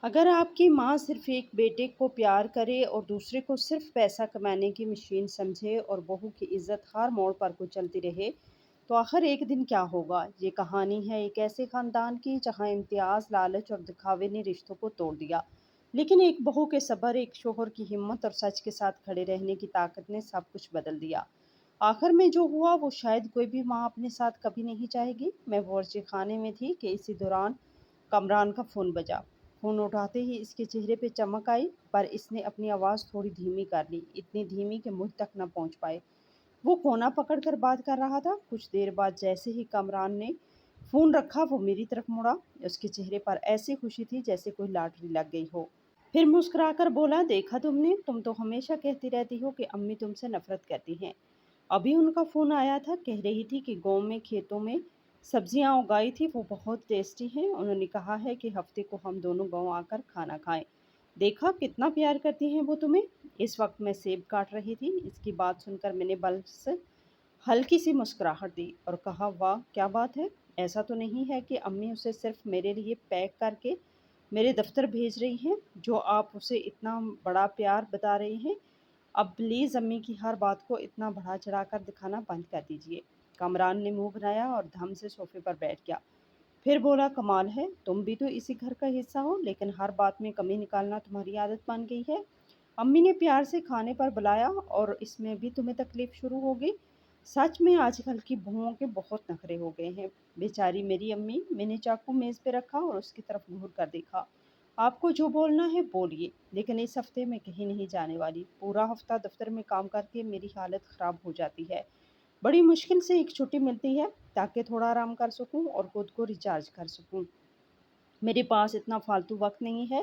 اگر آپ کی ماں صرف ایک بیٹے کو پیار کرے اور دوسرے کو صرف پیسہ کمانے کی مشین سمجھے اور بہو کی عزت ہر موڑ پر کو چلتی رہے تو آخر ایک دن کیا ہوگا؟ یہ کہانی ہے ایک ایسے خاندان کی جہاں امتیاز، لالچ اور دکھاوے نے رشتوں کو توڑ دیا، لیکن ایک بہو کے صبر، ایک شوہر کی ہمت اور سچ کے ساتھ کھڑے رہنے کی طاقت نے سب کچھ بدل دیا۔ آخر میں جو ہوا وہ شاید کوئی بھی ماں اپنے ساتھ کبھی نہیں چاہے گی۔ میں باورچی خانے میں تھی کہ اسی دوران کمران کا فون بجا۔ فون اٹھاتے ہی اس کے چہرے پہ چمک آئی، پر اس نے اپنی آواز تھوڑی دھیمی کر لی، اتنی دھیمی کہ مجھ تک نہ پہنچ پائے۔ وہ کونا پکڑ کر بات کر رہا تھا۔ کچھ دیر بعد جیسے ہی کمران نے فون رکھا وہ میری طرف مڑا۔ اس کے چہرے پر ایسی خوشی تھی جیسے کوئی لاٹری لگ گئی ہو۔ پھر مسکرا کر بولا، دیکھا تم نے، تم تو ہمیشہ کہتی رہتی ہو کہ امی تم سے نفرت کرتی ہیں۔ ابھی ان کا فون آیا تھا، کہہ رہی تھی کہ گاؤں میں کھیتوں میں سبزیاں اگائی تھی، وہ بہت ٹیسٹی ہیں۔ انہوں نے کہا ہے کہ ہفتے کو ہم دونوں گاؤں آ کر کھانا کھائیں۔ دیکھا کتنا پیار کرتی ہیں وہ تمہیں۔ اس وقت میں سیب کاٹ رہی تھی۔ اس کی بات سن کر میں نے بس ہلکی سی مسکراہٹ دی اور کہا، واہ کیا بات ہے، ایسا تو نہیں ہے کہ امی اسے صرف میرے لیے پیک کر کے میرے دفتر بھیج رہی ہیں جو آپ اسے اتنا بڑا پیار بتا رہی ہیں؟ اب پلیز امی کی ہر بات کو اتنا بڑھا چڑھا کر دکھانا بند کر دیجیے۔ کامران نے منہ بنایا اور دھم سے صوفے پر بیٹھ گیا۔ پھر بولا، کمال ہے، تم بھی تو اسی گھر کا حصہ ہو، لیکن ہر بات میں کمی نکالنا تمہاری عادت بن گئی ہے۔ امی نے پیار سے کھانے پر بلایا اور اس میں بھی تمہیں تکلیف شروع ہو گئی۔ سچ میں آج کل کی بہوؤں کے بہت نخرے ہو گئے ہیں۔ بیچاری میری امی۔ میں نے چاقو میز پہ رکھا اور اس کی طرف گھور کر دیکھا۔ آپ کو جو بولنا ہے بولیے، لیکن اس ہفتے میں کہیں نہیں جانے والی۔ پورا ہفتہ دفتر میں کام کر کے میری حالت خراب ہو جاتی ہے۔ بڑی مشکل سے ایک چھٹی ملتی ہے تاکہ تھوڑا آرام کر سکوں اور خود کو ریچارج کر سکوں۔ میرے پاس اتنا فالتو وقت نہیں ہے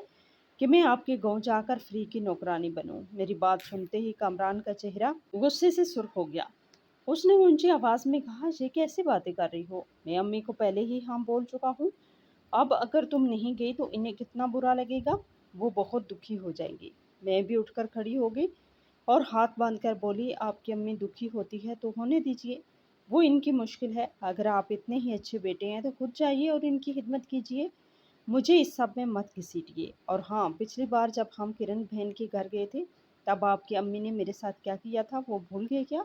کہ میں آپ کے گاؤں جا کر فری کی نوکرانی بنوں۔ میری بات سنتے ہی کامران کا چہرہ غصے سے سرخ ہو گیا۔ اس نے اونچی آواز میں کہا، یہ کیسی باتیں کر رہی ہو؟ میں امی کو پہلے ہی ہاں بول چکا ہوں۔ اب اگر تم نہیں گئی تو انہیں کتنا برا لگے گا، وہ بہت دکھی ہو جائیں گی۔ میں بھی اٹھ کر کھڑی ہو گئی اور ہاتھ باندھ کر بولی، آپ کی امی دکھی ہوتی ہے تو ہونے دیجیے، وہ ان کی مشکل ہے۔ اگر آپ اتنے ہی اچھے بیٹے ہیں تو خود جائیے اور ان کی خدمت کیجیے، مجھے اس سب میں مت گھسیٹیے۔ اور ہاں، پچھلی بار جب ہم کرن بہن کے گھر گئے تھے تب آپ کی امی نے میرے ساتھ کیا کیا تھا وہ بھول گئے کیا؟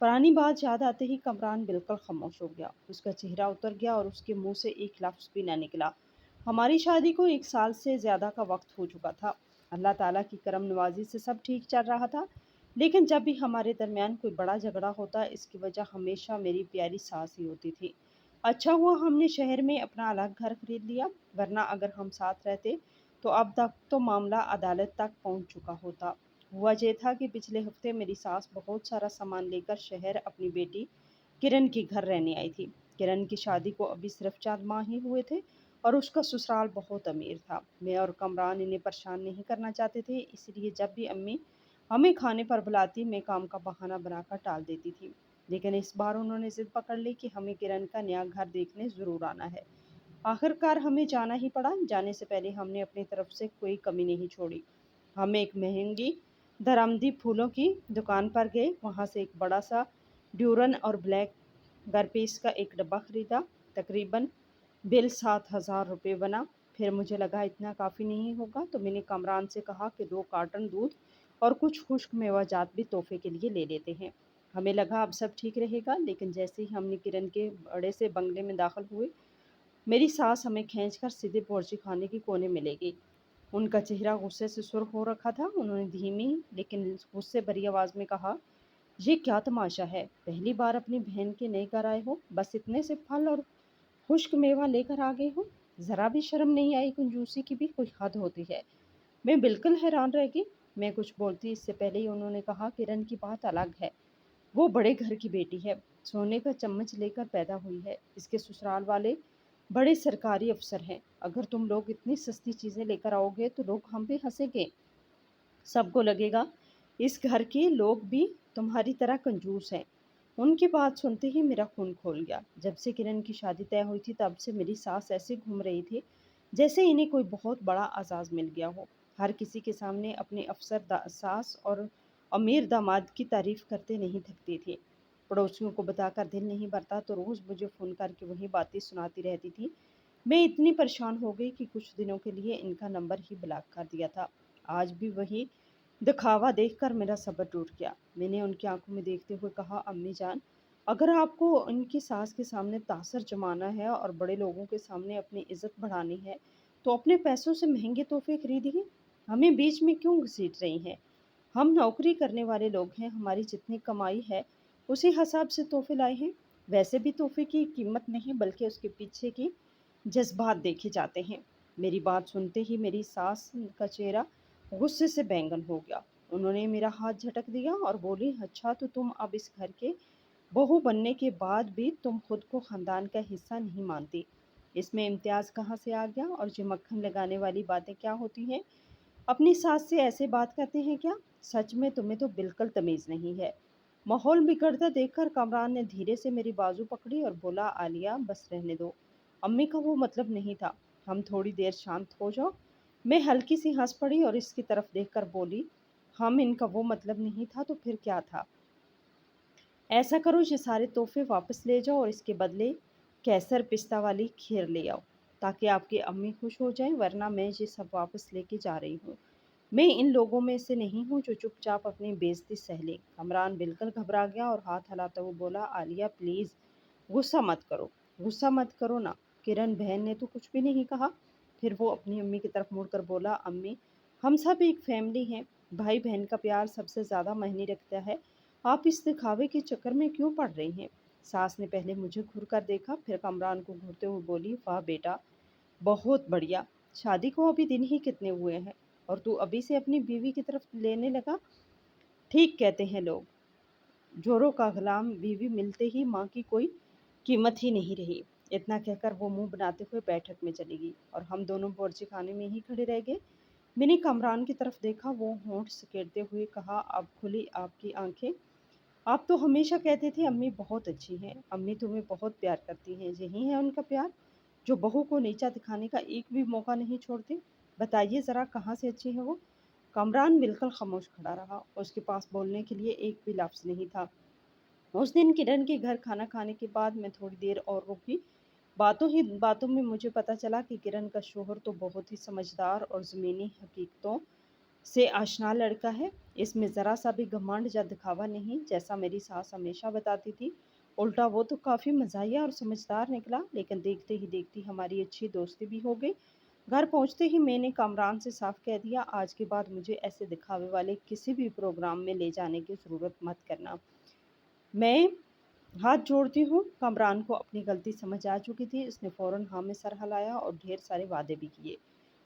پرانی بات یاد آتے ہی کمران بالکل خاموش ہو گیا۔ اس کا چہرہ اتر گیا اور اس کے منہ سے ایک لفظ بھی نہ نکلا۔ ہماری شادی کو 1 سال سے زیادہ کا وقت ہو چکا تھا۔ اللہ تعالیٰ کی کرم نوازی سے سب ٹھیک چل رہا تھا، لیکن جب بھی ہمارے درمیان کوئی بڑا جھگڑا ہوتا اس کی وجہ ہمیشہ میری پیاری ساس ہی ہوتی تھی۔ اچھا ہوا ہم نے شہر میں اپنا الگ گھر خرید لیا، ورنہ اگر ہم ساتھ رہتے تو اب تک تو معاملہ عدالت تک پہنچ چکا ہوتا۔ ہوا یہ تھا کہ پچھلے ہفتے میری ساس بہت سارا سامان لے کر شہر اپنی بیٹی کرن کے گھر رہنے آئی تھی۔ کرن کی شادی کو ابھی صرف 4 ماہ ہی ہوئے تھے اور اس کا سسرال بہت امیر تھا۔ میں اور کمران انہیں پریشان نہیں کرنا چاہتے تھے، اس لیے جب بھی امی ہمیں کھانے پر بلاتی میں کام کا بہانہ بنا کر ٹال دیتی تھی، لیکن اس بار انہوں نے ضد پکڑ لی کہ ہمیں کرن کا نیا گھر دیکھنے ضرور آنا ہے۔ آخر کار ہمیں جانا ہی پڑا۔ جانے سے پہلے ہم نے اپنی طرف سے کوئی کمی نہیں چھوڑی۔ ہم ایک مہنگی درآمدی پھولوں کی دکان پر گئے، وہاں سے ایک بڑا سا ڈیورن اور بلیک گرپیس کا ایک ڈبہ خریدا۔ تقریباً بل 7,000 روپے بنا۔ پھر مجھے لگا اتنا کافی نہیں ہوگا تو میں نے کامران سے کہا کہ 2 کارٹن دودھ اور کچھ خشک میوہ جات بھی تحفے کے لیے لے لیتے ہیں۔ ہمیں لگا اب سب ٹھیک رہے گا، لیکن جیسے ہی ہم نے کرن کے بڑے سے بنگلے میں داخل ہوئے میری ساس ہمیں کھینچ کر سیدھے باورچی خانے کے کونے میں لے گئی۔ ان کا چہرہ غصے سے سرخ ہو رکھا تھا۔ انہوں نے دھیمی لیکن غصے بھری آواز میں کہا، یہ کیا تماشا ہے؟ پہلی بار اپنی بہن کے نئے گھر آئے ہو، بس اتنے سے پھل اور خشک میوہ لے کر آ گئے ہو؟ ذرا بھی شرم نہیں آئی؟ کنجوسی کی بھی کوئی حد ہوتی ہے۔ میں بالکل حیران رہ گئی۔ میں کچھ بولتی اس سے پہلے ہی انہوں نے کہا، کرن کی بات الگ ہے، وہ بڑے گھر کی بیٹی ہے، سونے کا چمچ لے کر پیدا ہوئی ہے، اس کے سسرال والے بڑے سرکاری افسر ہیں۔ اگر تم لوگ اتنی سستی چیزیں لے کر آؤ گے تو لوگ ہم پہ ہنسیں گے، سب کو لگے گا اس گھر کے لوگ بھی تمہاری طرح کنجوس ہیں۔ ان کی بات سنتے ہی میرا خون کھول گیا۔ جب سے کرن کی شادی طے ہوئی تھی تب سے میری ساس ایسے گھوم رہی تھی جیسے انہیں کوئی بہت بڑا اعزاز مل گیا ہو۔ ہر کسی کے سامنے اپنے افسر ساس اور امیر داماد کی تعریف کرتے نہیں تھکتی تھی۔ پڑوسیوں کو بتا کر دل نہیں بھرتا تو روز مجھے فون کر کے وہی باتیں سناتی رہتی تھی۔ میں اتنی پریشان ہو گئی کہ کچھ دنوں کے لیے ان کا نمبر ہی بلاک کر دیا تھا۔ آج بھی وہی دکھاوا دیکھ کر میرا صبر ٹوٹ گیا۔ میں نے ان کی آنکھوں میں دیکھتے ہوئے کہا، امی جان، اگر آپ کو ان کی ساس کے سامنے تاثر جمانا ہے اور بڑے لوگوں کے سامنے اپنی عزت بڑھانی ہے تو اپنے پیسوں سے مہنگے تحفے خریدیے، ہمیں بیچ میں کیوں گھسیٹ رہی ہیں؟ ہم نوکری کرنے والے لوگ ہیں، ہماری جتنی کمائی ہے اسی حساب سے تحفے لائے ہیں۔ ویسے بھی تحفے کی قیمت نہیں بلکہ اس کے پیچھے کی جذبات دیکھے جاتے ہیں۔ میری بات سنتے ہی میری ساس کا چہرہ غصے سے بینگن ہو گیا۔ انہوں نے میرا ہاتھ جھٹک دیا اور بولی، اچھا تو تم اب اس گھر کے بہو بننے کے بعد بھی تم خود کو خاندان کا حصہ نہیں مانتی؟ اس میں امتیاز کہاں سے آ گیا؟ اور یہ مکھن لگانے والی باتیں کیا ہوتی ہیں؟ اپنی ساس سے ایسے بات کرتے ہیں کیا؟ سچ میں تمہیں تو بالکل تمیز نہیں ہے۔ ماحول بگڑتا دیکھ کر کامران نے دھیرے سے میری بازو پکڑی اور بولا، عالیہ بس رہنے دو، امی کا وہ مطلب نہیں تھا، ہم تھوڑی دیر شانت ہو جاؤ۔ میں ہلکی سی ہنس پڑی اور اس کی طرف دیکھ کر بولی، ہم ان کا وہ مطلب نہیں تھا تو پھر کیا تھا؟ ایسا کرو یہ سارے تحفے واپس لے جاؤ اور اس کے بدلے کیسر پستہ والی کھیر لے آؤ تاکہ آپ کی امی خوش ہو جائیں، ورنہ میں یہ سب واپس لے کے جا رہی ہوں۔ میں ان لوگوں میں سے نہیں ہوں جو چپ چاپ اپنی بےعزتی سہ لے۔ کمران بالکل گھبرا گیا اور ہاتھ ہلاتا ہوا بولا، عالیہ پلیز غصہ مت کرو، غصہ مت کرو نا، کرن بہن نے تو کچھ بھی نہیں کہا۔ پھر وہ اپنی امی کی طرف مڑ کر بولا، امی ہم سب ایک فیملی ہیں، بھائی بہن کا پیار سب سے زیادہ معنی رکھتا ہے، آپ اس دکھاوے کے چکر میں کیوں پڑ رہی ہیں؟ ساس نے پہلے مجھے گھور کر دیکھا، پھر کمران کو گھورتے ہوئے بولی، واہ بیٹا، بہت بڑھیا، شادی کو ابھی دن ہی کتنے ہوئے ہیں اور تو ابھی سے اپنی بیوی کی طرف لینے لگا؟ ٹھیک کہتے ہیں لوگ، جوروں کا غلام بیوی ملتے ہی ماں کی کوئی قیمت ہی نہیں رہی۔ اتنا کہہ کر وہ منہ بناتے ہوئے بیٹھک میں چلی گئی اور ہم دونوں باورچی خانے میں ہی کھڑے رہ گئے۔ میں نے کامران کی طرف دیکھا، وہ ہونٹ سکیڑتے ہوئے کہا، اب کھلی آپ کی آنکھیں؟ آپ تو ہمیشہ کہتے تھے امی بہت اچھی ہیں، امی تمہیں بہت پیار کرتی ہیں، یہی ہے ان کا پیار جو بہو کو نیچا دکھانے کا ایک بھی موقع نہیں چھوڑتے؟ بتائیے ذرا کہاں سے اچھی ہے وہ؟ کامران بالکل خاموش کھڑا رہا، اس کے پاس بولنے کے لیے ایک بھی لفظ نہیں تھا۔ اس دن کرن کے گھر کھانا کھانے کے بعد میں تھوڑی دیر اور رکی۔ باتوں ہی باتوں میں مجھے پتہ چلا کہ کرن کا شوہر تو بہت ہی سمجھدار اور زمینی حقیقتوں سے آشنا لڑکا ہے۔ اس میں ذرا سا بھی گھمنڈ یا دکھاوا نہیں جیسا میری ساس ہمیشہ بتاتی تھی، الٹا وہ تو کافی مزاحیہ اور سمجھدار نکلا۔ لیکن دیکھتے ہی دیکھتی ہماری اچھی دوستی بھی ہو گئی۔ گھر پہنچتے ہی میں نے کامران سے صاف کہہ دیا، آج کے بعد مجھے ایسے دکھاوے والے کسی بھی پروگرام میں لے جانے کی ضرورت مت کرنا۔ میں ہاتھ جوڑتی ہوں۔ کامران کو اپنی غلطی سمجھ آ چکی تھی، اس نے فوراً ہاں میں سر ہلایا اور ڈھیر سارے وعدے بھی کیے۔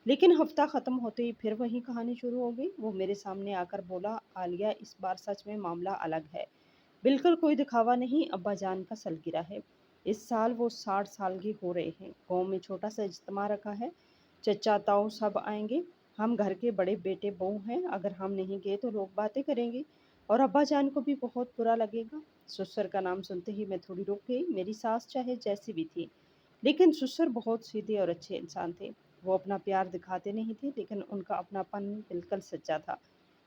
لیکن ہفتہ ختم ہوتے ہی پھر وہی کہانی شروع ہو گئی۔ وہ میرے سامنے آ کر بولا، عالیہ اس بار سچ میں معاملہ الگ ہے، بالکل کوئی دکھاوا نہیں، ابا جان کا سالگرہ ہے، اس سال وہ 60 سال کے ہو رہے ہیں، گاؤں میں چھوٹا سا اجتماع رکھا ہے، چچا تاؤ سب آئیں گے، ہم گھر کے بڑے بیٹے بہو ہیں، اگر ہم نہیں گئے تو لوگ باتیں کریں گے اور ابا جان کو بھی بہت برا لگے گا۔ سسر کا نام سنتے ہی میں تھوڑی رک گئی۔ میری ساس چاہے جیسی بھی تھی لیکن سسر بہت سیدھے اور اچھے انسان تھے۔ وہ اپنا پیار دکھاتے نہیں تھے لیکن ان کا اپناپن بالکل سچا تھا۔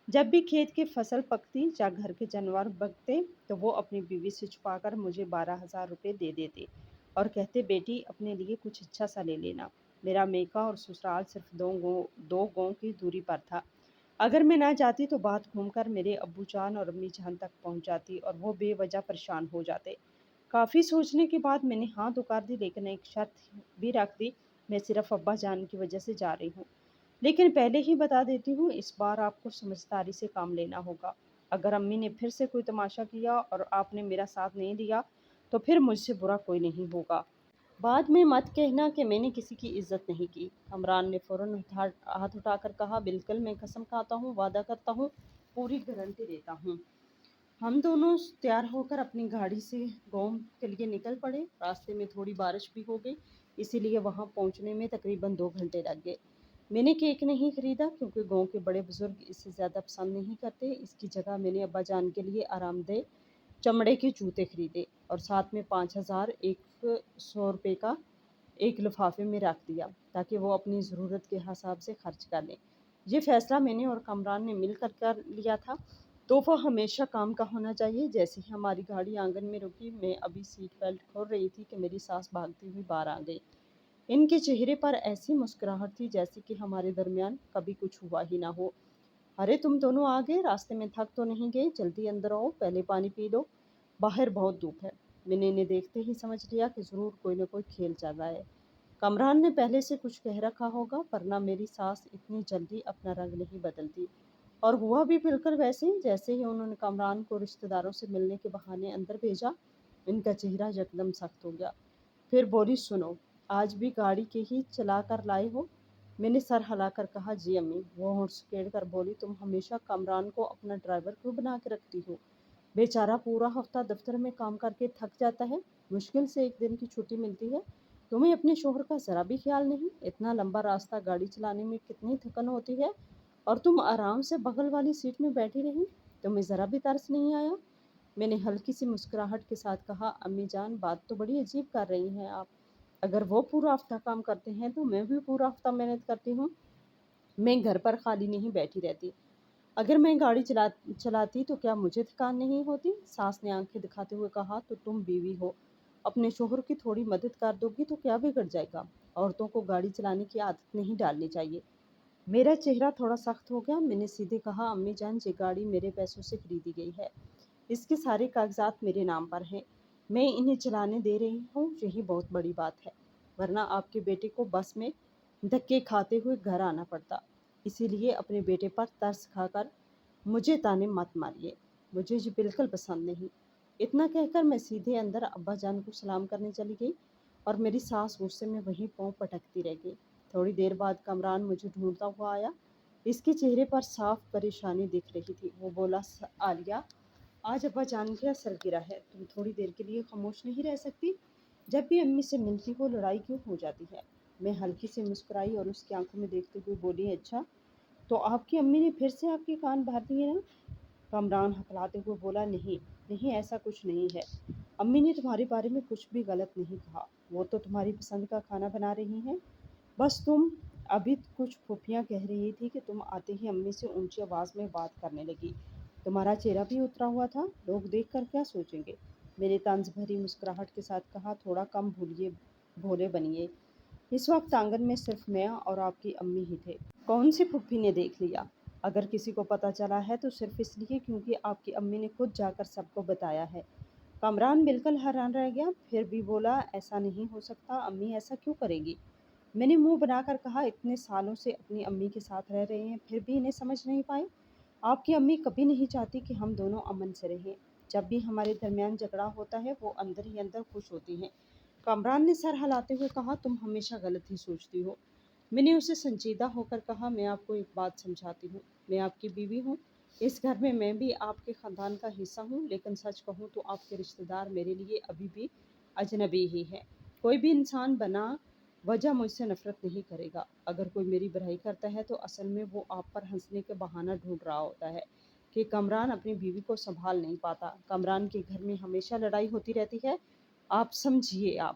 جب بھی کھیت کی فصل پکتی یا گھر کے جانور بکتے تو وہ اپنی بیوی سے چھپا کر مجھے 12,000 روپے دے دیتے اور کہتے، بیٹی اپنے لیے کچھ اچھا سا لے لینا۔ میرا میکا اور سسرال صرف دو گاؤں کی دوری پر تھا۔ اگر میں نہ جاتی تو بات گھوم کر میرے ابو جان اور امی جان تک پہنچ جاتی اور وہ بے وجہ پریشان ہو جاتے۔ کافی سوچنے کے بعد میں نے ہاں تو کر دی، لیکن ایک شرط بھی رکھ دی، میں صرف ابا جان کی وجہ سے جا رہی ہوں، لیکن پہلے ہی بتا دیتی ہوں اس بار آپ کو سمجھداری سے کام لینا ہوگا۔ اگر امی نے پھر سے کوئی تماشا کیا اور آپ نے میرا ساتھ نہیں دیا تو پھر مجھ سے برا کوئی نہیں ہوگا۔ بعد میں مت کہنا کہ میں نے کسی کی عزت نہیں کی۔ کامران نے فوراً ہاتھ اٹھا کر کہا، بالکل، میں قسم کھاتا ہوں، وعدہ کرتا ہوں، پوری گارنٹی دیتا ہوں۔ ہم دونوں تیار ہو کر اپنی گاڑی سے گاؤں کے لیے نکل پڑے۔ راستے میں تھوڑی بارش بھی ہو گئی، اسی لیے وہاں پہنچنے میں تقریباً 2 گھنٹے لگ گئے۔ میں نے کیک نہیں خریدا کیونکہ گاؤں کے بڑے بزرگ اسے زیادہ پسند نہیں کرتے۔ اس کی جگہ میں نے ابا جان کے لیے آرام دہ چمڑے کے جوتے خریدے اور ساتھ میں 5,100 روپے کا ایک لفافے میں رکھ دیا تاکہ وہ اپنی ضرورت کے حساب سے خرچ کر لیں۔ یہ فیصلہ میں نے اور کامران نے مل کر لیا تھا۔ تحفہ ہمیشہ کام کا ہونا چاہیے۔ جیسے ہی ہماری گاڑی آنگن میں رکی، میں ابھی سیٹ بیلٹ کھول رہی تھی کہ میری ساس بھاگتی ہوئی باہر آ گئی۔ ان کے چہرے پر ایسی مسکراہٹ تھی جیسے کہ ہمارے درمیان کبھی کچھ ہوا ہی نہ ہو۔ ارے تم دونوں آ گئے، راستے میں تھک تو نہیں گئے؟ جلدی اندر آؤ، پہلے پانی پی لو، باہر بہت دھوپ ہے۔ منی نے دیکھتے ہی سمجھ لیا کہ ضرور کوئی نہ کوئی کھیل چل رہا ہے۔ کمران نے پہلے سے کچھ کہہ رکھا ہوگا، ورنہ میری ساس اتنی جلدی اپنا رنگ نہیں بدلتی۔ اور ہوا بھی بالکل ویسے ہی جیسے ہی انہوں نے کمران کو رشتہ داروں سے ملنے کے بہانے اندر بھیجا، ان کا چہرہ یکدم سخت ہو گیا۔ پھر بولی، سنو، آج بھی گاڑی کے ہی چلا کر لائے ہو؟ میں نے سر ہلا کر کہا، جی امی۔ وہ ہونٹ سکیڑ کر بولی، تم ہمیشہ کمران کو اپنا ڈرائیور کیوں بنا کے رکھتی ہو؟ بیچارہ پورا ہفتہ دفتر میں کام کر کے تھک جاتا ہے، مشکل سے ایک دن کی چھٹی ملتی ہے۔ تمہیں اپنے شوہر کا ذرا بھی خیال نہیں؟ اتنا لمبا راستہ گاڑی چلانے میں کتنی تھکن ہوتی ہے، اور تم آرام سے بغل والی سیٹ میں بیٹھی رہی، تمہیں ذرا بھی ترس نہیں آیا؟ میں نے ہلکی سی مسکراہٹ کے ساتھ کہا، امی جان، بات تو بڑی عجیب کر رہی ہیں آپ۔ اگر وہ پورا ہفتہ کام کرتے ہیں تو میں بھی پورا ہفتہ محنت کرتی ہوں، میں گھر پر خالی نہیں بیٹھی رہتی۔ اگر میں گاڑی چلاتی تو کیا مجھے تھکان نہیں ہوتی؟ ساس نے آنکھیں دکھاتے ہوئے کہا، تو تم بیوی ہو، اپنے شوہر کی تھوڑی مدد کر دو گی تو کیا بگڑ جائے گا؟ عورتوں کو گاڑی چلانے کی عادت نہیں ڈالنی چاہیے۔ میرا چہرہ تھوڑا سخت ہو گیا، میں نے سیدھے کہا، امی جان، یہ گاڑی میرے پیسوں سے خریدی گئی ہے، اس کے سارے کاغذات میرے نام پر ہیں، میں انہیں چلانے دے رہی ہوں، یہی بہت بڑی بات ہے، ورنہ آپ کے بیٹے کو بس میں دھکے کھاتے ہوئے گھر آنا پڑتا۔ اسی لیے اپنے بیٹے پر ترس کھا کر مجھے تانے مت ماریے، مجھے یہ بالکل پسند نہیں۔ اتنا کہہ کر میں سیدھے اندر ابا جان کو سلام کرنے چلی گئی، اور میری ساس غصے میں وہیں پاؤں پٹکتی رہ گئی۔ تھوڑی دیر بعد کمران مجھے ڈھونڈتا ہوا آیا، اس کے چہرے پر صاف پریشانی دکھ رہی تھی۔ وہ بولا، عالیہ، آج ابا جان کا سالگرہ ہے، تم تھوڑی دیر کے لیے خاموش نہیں رہ سکتی؟ جب بھی امی سے ملتی ہو لڑائی کیوں ہو جاتی ہے؟ میں ہلکی سے مسکرائی اور اس کی آنکھوں میں دیکھتے ہوئے بولی، اچھا تو آپ کی امی نے پھر سے آپ کے کان بھر دیے نا؟ کمران ہکلاتے ہوئے بولا، نہیں نہیں، ایسا کچھ نہیں ہے، امی نے تمہارے بارے میں کچھ بھی غلط نہیں کہا، وہ تو تمہاری پسند کا کھانا بنا رہی ہیں، بس تم ابھی کچھ پھوپھیاں کہہ رہی تھی کہ تم آتے ہی امی سے اونچی آواز میں بات کرنے لگی، تمہارا چہرہ بھی اترا ہوا تھا، لوگ دیکھ کر کیا سوچیں گے؟ میں نے طنز بھری مسکراہٹ کے ساتھ کہا، تھوڑا کم بھولے بنیے، اس وقت آنگن میں صرف میں اور آپ کی امی ہی تھے، کون سی پھوپھی نے دیکھ لیا؟ اگر کسی کو پتہ چلا ہے تو صرف اس لیے کیونکہ آپ کی امی نے خود جا کر سب کو بتایا ہے۔ کامران بالکل حیران رہ گیا، پھر بھی بولا، ایسا نہیں ہو سکتا، امی ایسا کیوں کرے گی؟ میں نے منہ بنا کر کہا، اتنے سالوں سے اپنی امی کے ساتھ رہ رہے ہیں، پھر بھی انہیں سمجھ نہیں پائے؟ آپ کی امی کبھی نہیں چاہتی کہ ہم دونوں امن سے رہیں، جب بھی ہمارے درمیان جھگڑا ہوتا ہے وہ اندر ہی اندر خوش ہوتی ہیں۔ کامران نے سر ہلاتے ہوئے کہا، تم ہمیشہ غلط ہی سوچتی ہو۔ میں نے اسے سنجیدہ ہو کر کہا، میں آپ کو ایک بات سمجھاتی ہوں، میں آپ کی بیوی ہوں، اس گھر میں بھی آپ کے خاندان کا حصہ ہوں، لیکن سچ کہوں تو آپ کے رشتہ دار میرے لیے ابھی بھی اجنبی ہی ہیں۔ کوئی بھی انسان بنا وجہ مجھ سے نفرت نہیں کرے گا، اگر کوئی میری برائی کرتا ہے تو اصل میں وہ آپ پر ہنسنے کے بہانہ ڈھونڈ رہا ہوتا ہے کہ کامران اپنی بیوی کو سنبھال نہیں پاتا۔ کامران کے گھر میں ہمیشہ لڑائی ہوتی رہتی ہے، آپ سمجھیے آپ۔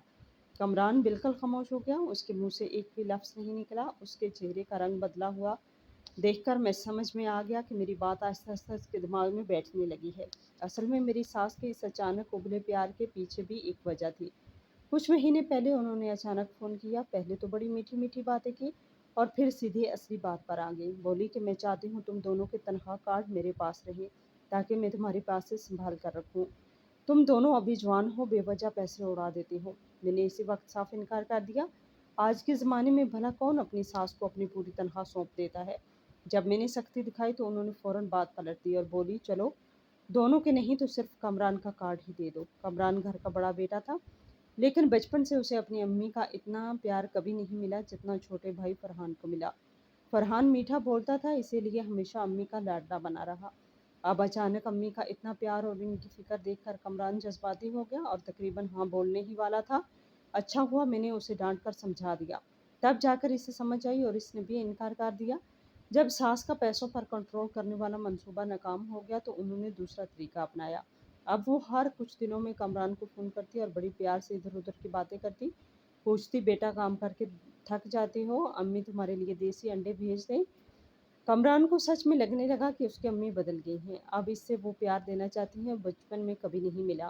کامران بالکل خاموش ہو گیا، اس کے منہ سے ایک بھی لفظ نہیں نکلا، اس کے چہرے کا رنگ بدلا ہوا دیکھ کر میں سمجھ میں آ گیا کہ میری بات آہستہ آہستہ اس کے دماغ میں بیٹھنے لگی ہے۔ اصل میں میری ساس کے اس اچانک ابلے پیار کے پیچھے بھی ایک وجہ تھی۔ کچھ مہینے پہلے انہوں نے اچانک فون کیا، پہلے تو بڑی میٹھی میٹھی باتیں کی، اور پھر سیدھے اصلی بات پر آ گئی۔ بولی کہ میں چاہتی ہوں تم دونوں کے تنخواہ کارڈ میرے پاس رہیں، تاکہ میں تمہارے پاس سے سنبھال کر رکھوں، تم دونوں ابھی جوان ہو، بے وجہ پیسے اڑا دیتی ہو۔ میں نے اسی وقت صاف انکار کر دیا، آج کے زمانے میں بھلا کون اپنی ساس کو اپنی پوری تنخواہ سونپ دیتا ہے؟ جب میں نے سختی دکھائی تو انہوں نے فوراً بات پلٹ دی اور بولی، چلو دونوں کے نہیں تو صرف کامران کا کارڈ ہی دے دو۔ کامران گھر کا بڑا بیٹا تھا، لیکن بچپن سے اسے اپنی امی کا اتنا پیار کبھی نہیں ملا جتنا چھوٹے بھائی فرحان کو ملا۔ فرحان میٹھا بولتا تھا، اسی لیے ہمیشہ امی کا لاڈلا بنا رہا۔ اب اچانک امی کا اتنا پیار اور ان کی فکر دیکھ کر کامران جذباتی ہو گیا اور تقریباً ہاں بولنے ہی والا تھا۔ اچھا ہوا میں نے اسے ڈانٹ کر سمجھا دیا، تب جا کر اسے سمجھ آئی اور اس نے بھی انکار کر دیا۔ جب ساس کا پیسوں پر کنٹرول کرنے والا منصوبہ ناکام ہو گیا تو انہوں نے دوسرا طریقہ اپنایا۔ اب وہ ہر کچھ دنوں میں کامران کو فون کرتی اور بڑی پیار سے ادھر ادھر کی باتیں کرتی، پوچھتی، بیٹا کام کر کے تھک جاتی ہو، امی تمہارے لیے دیسی انڈے بھیج دیں؟ کامران کو سچ میں لگنے لگا کہ اس کی امی بدل گئی ہیں، اب اس سے وہ پیار دینا چاہتی ہیں، بچپن میں کبھی نہیں ملا،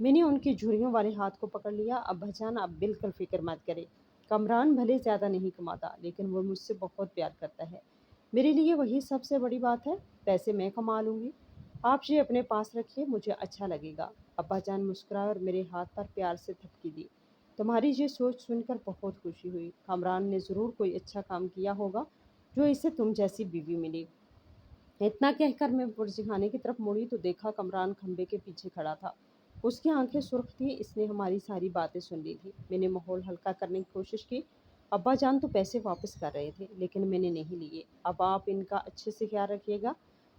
میں نے ان کی جھریوں والے ہاتھ کو پکڑ لیا۔ ابا جان آپ بالکل فکر مت کریں، کامران بھلے زیادہ نہیں کماتا لیکن وہ مجھ سے بہت پیار کرتا ہے، میرے لیے وہی سب سے بڑی بات ہے۔ پیسے میں کما لوں گی، آپ یہ اپنے پاس رکھیے، مجھے اچھا لگے گا۔ ابا جان مسکرائے اور میرے ہاتھ پر پیار سے تھپکی دی۔ تمہاری یہ سوچ سن کر بہت خوشی ہوئی، کامران نے ضرور کوئی اچھا کام کیا ہوگا جو اسے تم جیسی بیوی ملی۔ اتنا کہہ کر میں پرزی خانے کی طرف مڑی تو دیکھا کمران کھمبے کے پیچھے کھڑا تھا۔ اس کی آنکھیں سرخ تھیں، اس نے ہماری ساری باتیں سن لی تھی۔ میں نے ماحول ہلکا کرنے کی کوشش کی۔ ابا جان تو پیسے واپس کر رہے تھے لیکن میں نے نہیں لیے، اب آپ ان کا اچھے سے خیال رکھیے گا۔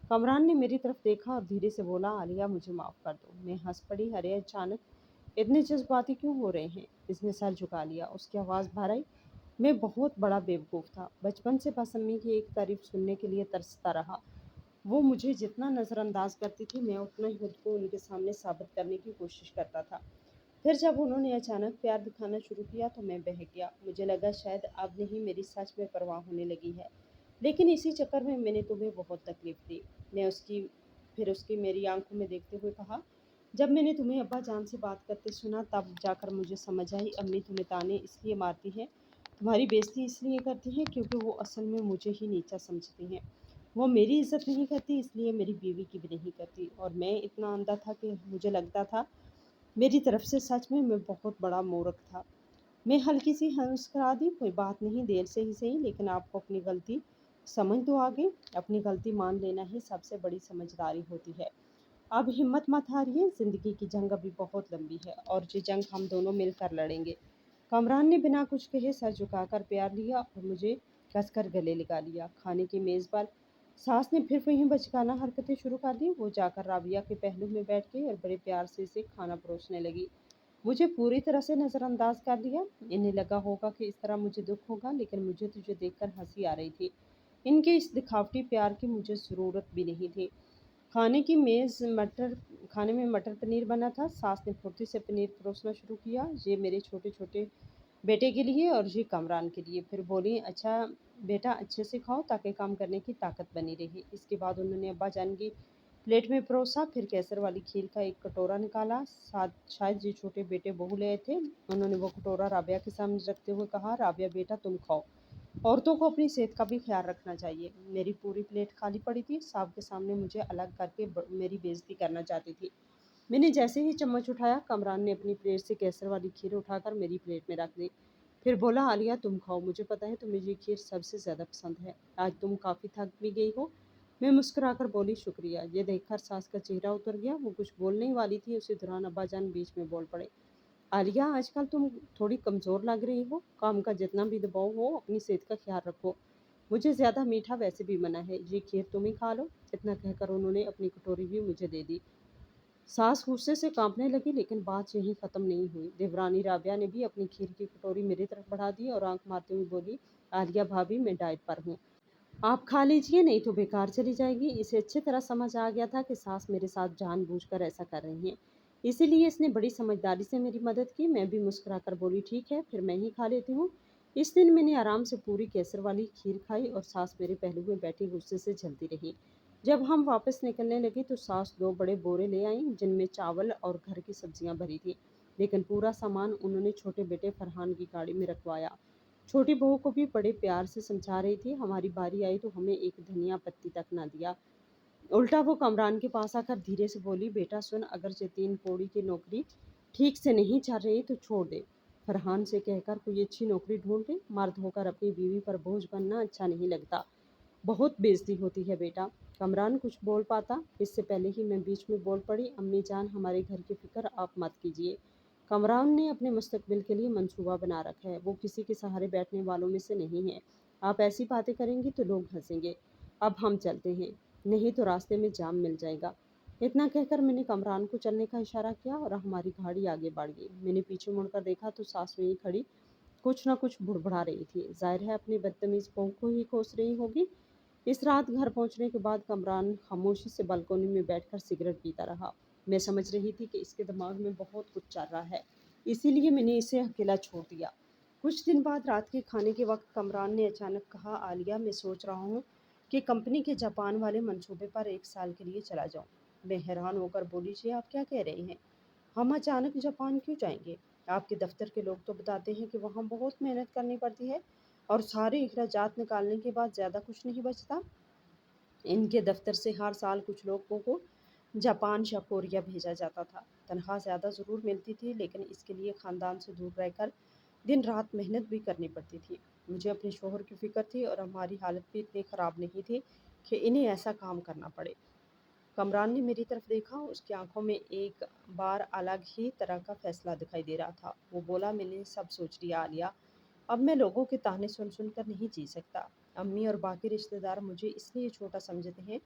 کمران نے میری طرف دیکھا اور دھیرے سے بولا، عالیہ مجھے معاف کر دو۔ میں ہنس پڑی، ارے اچانک اتنے جذباتی کیوں ہو رہے ہیں؟ اس نے سر جھکا لیا، اس کی آواز بھر آئی، میں بہت بڑا بیوقوف تھا، بچپن سے بس امی کی ایک تعریف سننے کے لیے ترستا رہا۔ وہ مجھے جتنا نظر انداز کرتی تھی میں اتنا ہی خود کو ان کے سامنے ثابت کرنے کی کوشش کرتا تھا۔ پھر جب انہوں نے اچانک پیار دکھانا شروع کیا تو میں بہک گیا، مجھے لگا شاید اب نہیں میری سچ میں پرواہ ہونے لگی ہے، لیکن اسی چکر میں نے تمہیں بہت تکلیف دی۔ میں اس کی میری آنکھوں میں دیکھتے ہوئے کہا، جب میں نے تمہیں ابا جان سے بات کرتے سنا تب جا کر مجھے سمجھ آئی امی تمہیں تانے اس لیے مارتی ہیں، تمہاری بےزتی اس لیے کرتی ہیں کیونکہ وہ اصل میں مجھے ہی نیچا سمجھتی ہیں۔ وہ میری عزت نہیں کرتی اس لیے میری بیوی کی بھی نہیں کرتی، اور میں اتنا اندھا تھا کہ مجھے لگتا تھا میری طرف سے سچ میں بہت بڑا مورخ تھا۔ میں ہلکی سی مسکرا دی، کوئی بات نہیں، دیر سے ہی صحیح، لیکن آپ کو اپنی غلطی سمجھ تو آ گئی۔ اپنی غلطی مان لینا ہی سب سے بڑی سمجھداری ہوتی ہے۔ اب ہمت مت ہاریے، زندگی کی جنگ ابھی بہت لمبی ہے اور یہ جنگ ہم دونوں مل کر لڑیں گے۔ کامران نے بنا کچھ کہے سر جھکا کر پیار لیا اور مجھے کس کر گلے لگا لیا۔ کھانے کی میز پر ساس نے پھر وہیں بچگانہ حرکتیں شروع کر دیں، وہ جا کر رابعہ کے پہلو میں بیٹھ گئی اور بڑے پیار سے اسے کھانا پروسنے لگی۔ مجھے پوری طرح سے نظر انداز کر دیا۔ انہیں لگا ہوگا کہ اس طرح مجھے دکھ ہوگا، لیکن مجھے تجھے دیکھ کر ہنسی آ رہی تھی۔ ان کے اس دکھاوٹی پیار کی مجھے ضرورت بھی نہیں تھی۔ کھانے میں مٹر پنیر بنا تھا۔ ساس نے پھرتی سے پنیر پروسنا شروع کیا، یہ میرے چھوٹے چھوٹے بیٹے کے لیے اور یہ کامران کے لیے۔ پھر بولی، اچھا بیٹا اچھے سے کھاؤ تاکہ کام کرنے کی طاقت بنی رہے۔ اس کے بعد انہوں نے ابا جان کی پلیٹ میں پروسا، پھر کیسر والی کھیر کا ایک کٹورا نکالا، شاید یہ چھوٹے بیٹے بہو لے تھے۔ انہوں نے وہ کٹورا رابعہ کے سامنے رکھتے ہوئے کہا، رابعہ بیٹا تم کھاؤ، عورتوں کو اپنی صحت کا بھی خیال رکھنا چاہیے۔ میری پوری پلیٹ خالی پڑی تھی، صاحب کے سامنے مجھے الگ کر کے میری بےعزتی کرنا چاہتی تھی۔ میں نے جیسے ہی چمچ اٹھایا، کامران نے اپنی پلیٹ سے کیسر والی کھیر اٹھا کر میری پلیٹ میں رکھ دی۔ پھر بولا، عالیہ تم کھاؤ، مجھے پتا ہے تمہیں یہ کھیر سب سے زیادہ پسند ہے، آج تم کافی تھک بھی گئی ہو۔ میں مسکرا کر بولی، شکریہ۔ یہ دیکھ کر ساس کا چہرہ اتر گیا، وہ کچھ بولنے ہی والی تھی، اسی دوران ابا جان بیچ میں بول پڑے، عالیہ آج کل تم تھوڑی کمزور لگ رہی ہو، کام کا جتنا بھی دباؤ ہو اپنی صحت کا خیال رکھو، مجھے زیادہ میٹھا ویسے بھی منع ہے، یہ کھیر تم ہی کھا لو۔ اتنا کہہ کر انہوں نے اپنی کٹوری بھی مجھے دے دی۔ ساس غصے سے کانپنے لگی، لیکن بات یہیں ختم نہیں ہوئی۔ دیورانی رابعہ نے بھی اپنی کھیر کی کٹوری میری طرف بڑھا دی اور آنکھ مارتے ہوئے بولی، عالیہ بھابھی میں ڈائٹ پر ہوں، آپ کھا لیجیے نہیں تو بیکار چلی جائے گی۔ اسے اچھی طرح سمجھ آ گیا تھا کہ ساس میرے ساتھ جان بوجھ کر ایسا کر رہی ہیں، اسی لیے اس نے بڑی سمجھداری سے میری مدد کی۔ میں بھی مسکرا کر بولی، ٹھیک ہے پھر میں ہی کھا لیتی ہوں۔ اس دن میں نے آرام سے پوری کیسر والی کھیر کھائی اور ساس میرے پہلو میں بیٹھی غصے سے جلتی رہی۔ جب ہم واپس نکلنے لگے تو ساس 2 بڑے بورے لے آئیں جن میں چاول اور گھر کی سبزیاں بھری تھی، لیکن پورا سامان انہوں نے چھوٹے بیٹے فرحان کی گاڑی میں رکھوایا۔ چھوٹی بہو کو بھی بڑے پیار سے سمجھا رہی تھی، ہماری باری آئی تو ہمیں ایک دھنیا پتی تک نہ دیا۔ الٹا وہ کامران کے پاس آ کر دھیرے سے بولی، بیٹا سن، اگرچہ 3 کوڑی کی نوکری ٹھیک سے نہیں چل رہی تو چھوڑ دے، فرحان سے کہہ کر کوئی اچھی نوکری ڈھونڈ لے، مرد ہو کر اپنی بیوی پر بوجھ بننا اچھا نہیں لگتا، بہت بےعزتی ہوتی ہے بیٹا۔ کامران کچھ بول پاتا، اس سے پہلے ہی میں بیچ میں بول پڑی، امی جان ہمارے گھر کی فکر آپ مت کیجیے، کامران نے اپنے مستقبل کے لیے منصوبہ بنا رکھا ہے، وہ کسی کے سہارے بیٹھنے والوں میں سے نہیں ہے، آپ ایسی باتیں کریں گی تو لوگ ہنسیں گے، اب ہم چلتے ہیں، نہیں تو راستے میں جام مل جائے گا۔ اتنا کہہ کر میں نے کامران کو چلنے کا اشارہ کیا اور ہماری گاڑی آگے بڑھ گئی۔ میں نے پیچھے مڑ کر دیکھا تو ساس وہیں کھڑی کچھ نہ کچھ بڑبڑا رہی تھی، ظاہر ہے اپنی بدتمیز بہو کو ہی کوس رہی ہوگی۔ اس رات گھر پہنچنے کے بعد کامران خاموشی سے بالکونی میں بیٹھ کر سگریٹ پیتا رہا، میں سمجھ رہی تھی کہ اس کے دماغ میں بہت کچھ چل رہا ہے، اسی لیے میں نے اسے اکیلا چھوڑ دیا۔ کچھ دن بعد رات کے کھانے کے وقت کامران نے اچانک کہا، عالیہ میں سوچ رہا ہوں کہ کمپنی کے جاپان والے منصوبے پر 1 سال کے لیے چلا جاؤں۔ میں حیران ہو کر بولی، جی آپ کیا کہہ رہے ہیں؟ ہم اچانک جاپان کیوں جائیں گے؟ آپ کے دفتر کے لوگ تو بتاتے ہیں کہ وہاں بہت محنت کرنی پڑتی ہے اور سارے اخراجات نکالنے کے بعد زیادہ کچھ نہیں بچتا۔ ان کے دفتر سے ہر سال کچھ لوگوں کو جاپان یا کوریا بھیجا جاتا تھا۔ تنخواہ زیادہ ضرور ملتی تھی لیکن اس کے لیے خاندان سے دور رہ کر دن رات محنت بھی کرنی پڑتی تھی۔ مجھے اپنے شوہر کی فکر تھی اور ہماری حالت بھی اتنی خراب نہیں تھی کہ انہیں ایسا کام کرنا پڑے۔ کمران نے میری طرف دیکھا، اس کی آنکھوں میں ایک بار الگ ہی طرح کا فیصلہ دکھائی دے رہا تھا۔ وہ بولا، میں نے سب سوچ لیا عالیہ، اب میں لوگوں کے طعنے سن سن کر نہیں جی سکتا۔ امی اور باقی رشتہ دار مجھے اس لیے چھوٹا سمجھتے ہیں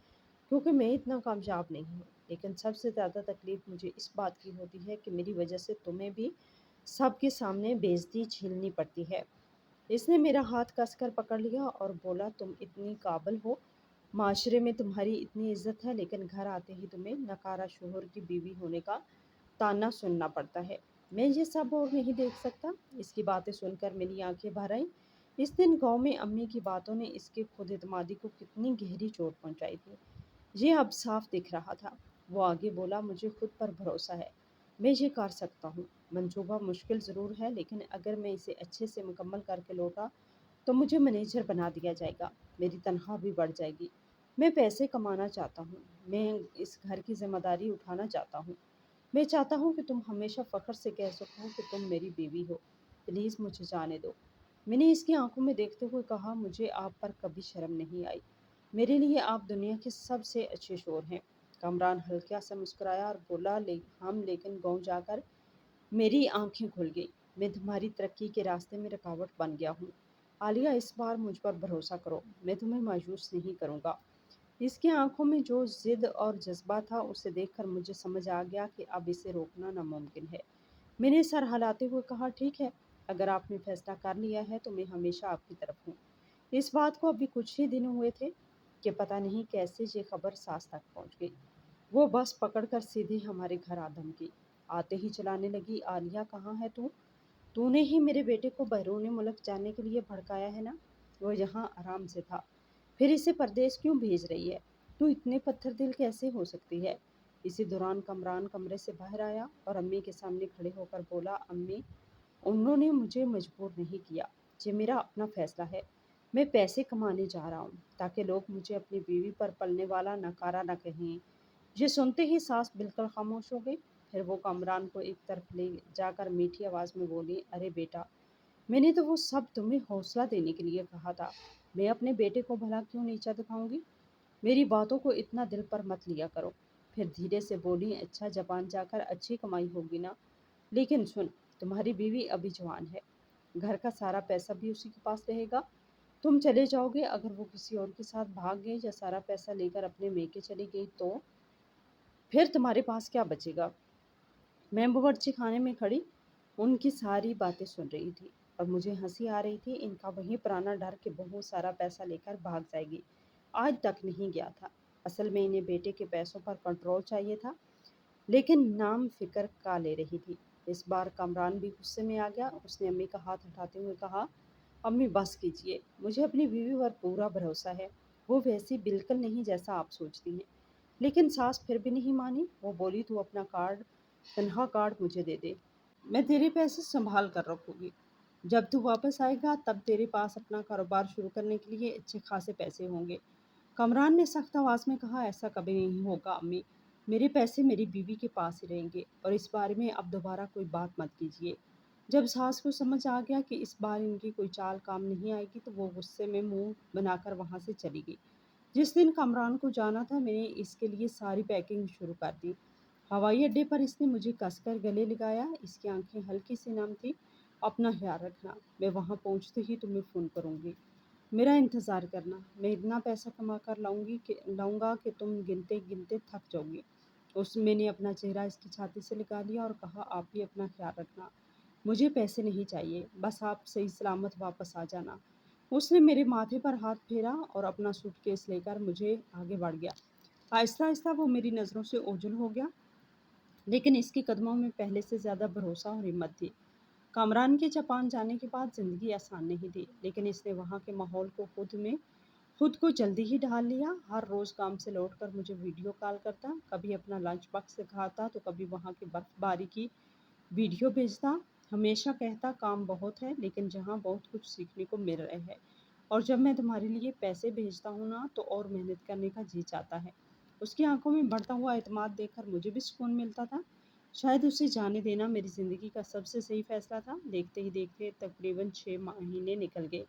کیونکہ میں اتنا کامیاب نہیں ہوں، لیکن سب سے زیادہ تکلیف مجھے اس بات کی ہوتی ہے کہ میری وجہ سے تمہیں بھی سب کے سامنے بے عزتی جھیلنی پڑتی ہے۔ اس نے میرا ہاتھ کس کر پکڑ لیا اور بولا، تم اتنی قابل ہو، معاشرے میں تمہاری اتنی عزت ہے، لیکن گھر آتے ہی تمہیں نکارا شوہر کی بیوی ہونے کا طعنہ سننا پڑتا ہے۔ میں یہ سب اور نہیں دیکھ سکتا۔ اس کی باتیں سن کر میری آنکھیں بھر آئیں۔ اس دن گاؤں میں امی کی باتوں نے اس کے خود اعتمادی کو کتنی گہری چوٹ پہنچائی تھی، یہ اب صاف دکھ رہا تھا۔ وہ آگے بولا، مجھے خود پر بھروسہ ہے، میں یہ کر سکتا ہوں۔ منصوبہ مشکل ضرور ہے لیکن اگر میں اسے اچھے سے مکمل کر کے لوٹا تو مجھے منیجر بنا دیا جائے گا، میری تنخواہ بھی بڑھ جائے گی۔ میں پیسے کمانا چاہتا ہوں، میں اس گھر کی ذمہ داری اٹھانا چاہتا ہوں۔ میں چاہتا ہوں کہ تم ہمیشہ فخر سے کہہ سکو کہ تم میری بیوی ہو۔ پلیز مجھے جانے دو۔ میں نے اس کی آنکھوں میں دیکھتے ہوئے کہا، مجھے آپ پر کبھی شرم نہیں آئی، میرے لیے آپ دنیا کے سب سے اچھے شوہر ہیں۔ کامران ہلکا سا مسکرایا اور بولا، ہم لیکن گاؤں جا کر میری آنکھیں کھل گئی، میں تمہاری ترقی کے راستے میں رکاوٹ بن گیا ہوں۔ عالیہ، اس بار مجھ پر بھروسہ کرو، میں تمہیں مایوس نہیں کروں گا۔ اس کی آنکھوں میں جو ضد اور جذبہ تھا اسے دیکھ کر مجھے سمجھ آ گیا کہ اب اسے روکنا ناممکن ہے۔ میں نے سر ہلاتے ہوئے کہا، ٹھیک ہے، اگر آپ نے فیصلہ کر لیا ہے تو میں ہمیشہ آپ کی طرف ہوں۔ اس بات کو ابھی کچھ ہی دن ہوئے تھے کہ پتہ نہیں کیسے یہ خبر ساس تک پہنچ گئی۔ وہ بس پکڑ کر سیدھے ہمارے گھر آ دھمکی۔ آتے ہی چلانے لگی، عالیہ کہاں ہے تو؟ تو نے ہی میرے بیٹے کو بیرون ملک جانے کے لیے بھڑکایا ہے نا؟ وہ یہاں آرام سے تھا، پھر اسے پردیس کیوں بھیج رہی ہے؟ تو اتنے پتھر دل کیسے ہو سکتی ہے؟ اسی دوران کمران کمرے سے باہر آیا اور امی کے سامنے کھڑے ہو کر بولا، امی، انہوں نے مجھے مجبور نہیں کیا، یہ میرا اپنا فیصلہ ہے۔ میں پیسے کمانے جا رہا ہوں تاکہ لوگ مجھے اپنی بیوی پر پلنے والا نکارا نہ کہیں۔ یہ سنتے ہی ساس بالکل خاموش ہو گئی۔ پھر وہ کامران کو ایک طرف لے جا کر میٹھی آواز میں بولی، ارے بیٹا، میں نے تو وہ سب تمہیں حوصلہ دینے کے لیے کہا تھا، میں اپنے بیٹے کو بھلا کیوں نیچا دکھاؤں گی؟ میری باتوں کو اتنا دل پر مت لیا کرو۔ پھر دھیرے سے بولی، اچھا جاپان جا کر اچھی کمائی ہوگی نا، لیکن سن، تمہاری بیوی ابھی جوان ہے، گھر کا سارا پیسہ بھی اسی کے پاس رہے گا۔ تم چلے جاؤ گے، اگر وہ کسی اور کے ساتھ بھاگ گئے یا سارا پیسہ لے کر اپنے میکے چلی گئی تو پھر تمہارے پاس کیا بچے گا؟ میں باورچی خانے میں کھڑی ان کی ساری باتیں سن رہی تھی اور مجھے ہنسی آ رہی تھی۔ ان کا وہی پرانا ڈر کہ بہو سارا پیسہ لے کر بھاگ جائے گی آج تک نہیں گیا تھا۔ اصل میں انہیں بیٹے کے پیسوں پر کنٹرول چاہیے تھا، لیکن نام فکر کا لے رہی تھی۔ اس بار کامران بھی غصے میں آ گیا۔ اس نے امی کا ہاتھ اٹھاتے ہوئے کہا، امی بس کیجیے، مجھے اپنی بیوی پر پورا بھروسہ ہے، وہ ویسی بالکل نہیں جیسا آپ سوچتی ہیں۔ لیکن ساس پھر بھی نہیں مانی۔ وہ بولی، تو اپنا تنہا کارڈ مجھے دے دے، میں تیرے پیسے سنبھال کر رکھوں گی، جب تو واپس آئے گا تب تیرے پاس اپنا کاروبار شروع کرنے کے لیے اچھے خاصے پیسے ہوں گے۔ کامران نے سخت آواز میں کہا، ایسا کبھی نہیں ہوگا امی، میرے پیسے میری بیوی کے پاس ہی رہیں گے اور اس بارے میں اب دوبارہ کوئی بات مت کیجیے۔ جب ساس کو سمجھ آ گیا کہ اس بار ان کی کوئی چال کام نہیں آئے گی تو وہ غصے میں منہ بنا کر وہاں سے چلی گئی۔ جس دن کامران کو جانا تھا میں نے اس کے لیے ساری پیکنگ شروع کر دی۔ ہوائی اڈے پر اس نے مجھے کس کر گلے لگایا، اس کی آنکھیں ہلکی سی نم تھی۔ اپنا خیال رکھنا، میں وہاں پہنچتے ہی تمہیں فون کروں گی، میرا انتظار کرنا، میں اتنا پیسہ کما کر لاؤں گا کہ تم گنتے گنتے تھک جاؤ گی۔ میں نے اپنا چہرہ اس کی چھاتی سے لگا لیا اور کہا، آپ بھی اپنا خیال رکھنا، مجھے پیسے نہیں چاہیے، بس آپ صحیح سلامت واپس آ جانا۔ اس نے میرے ماتھے پر ہاتھ پھیرا اور اپنا سوٹ کیس لے کر مجھے آگے بڑھ گیا۔ آہستہ آہستہ وہ میری نظروں سے اوجھل ہو گیا، لیکن اس کے قدموں میں پہلے سے زیادہ بھروسہ اور ہمت تھی۔ کامران کے جاپان جانے کے بعد زندگی آسان نہیں تھی، لیکن اس نے وہاں کے ماحول کو خود میں خود کو جلدی ہی ڈھال لیا، ہر روز کام سے لوٹ کر مجھے ویڈیو کال کرتا، کبھی اپنا لنچ باکس دکھاتا تو کبھی وہاں کی برف باری کی ویڈیو بھیجتا، ہمیشہ کہتا کام بہت ہے لیکن جہاں بہت کچھ سیکھنے کو مل رہے ہے، اور جب میں تمہارے لیے پیسے بھیجتا ہوں نا تو اور محنت کرنے کا جی چاہتا ہے۔ اس کی آنکھوں میں بڑھتا ہوا اعتماد دیکھ کر مجھے بھی سکون ملتا تھا، شاید اسے جانے دینا میری زندگی کا سب سے صحیح فیصلہ تھا۔ دیکھتے ہی دیکھتے تقریباً 6 مہینے نکل گئے۔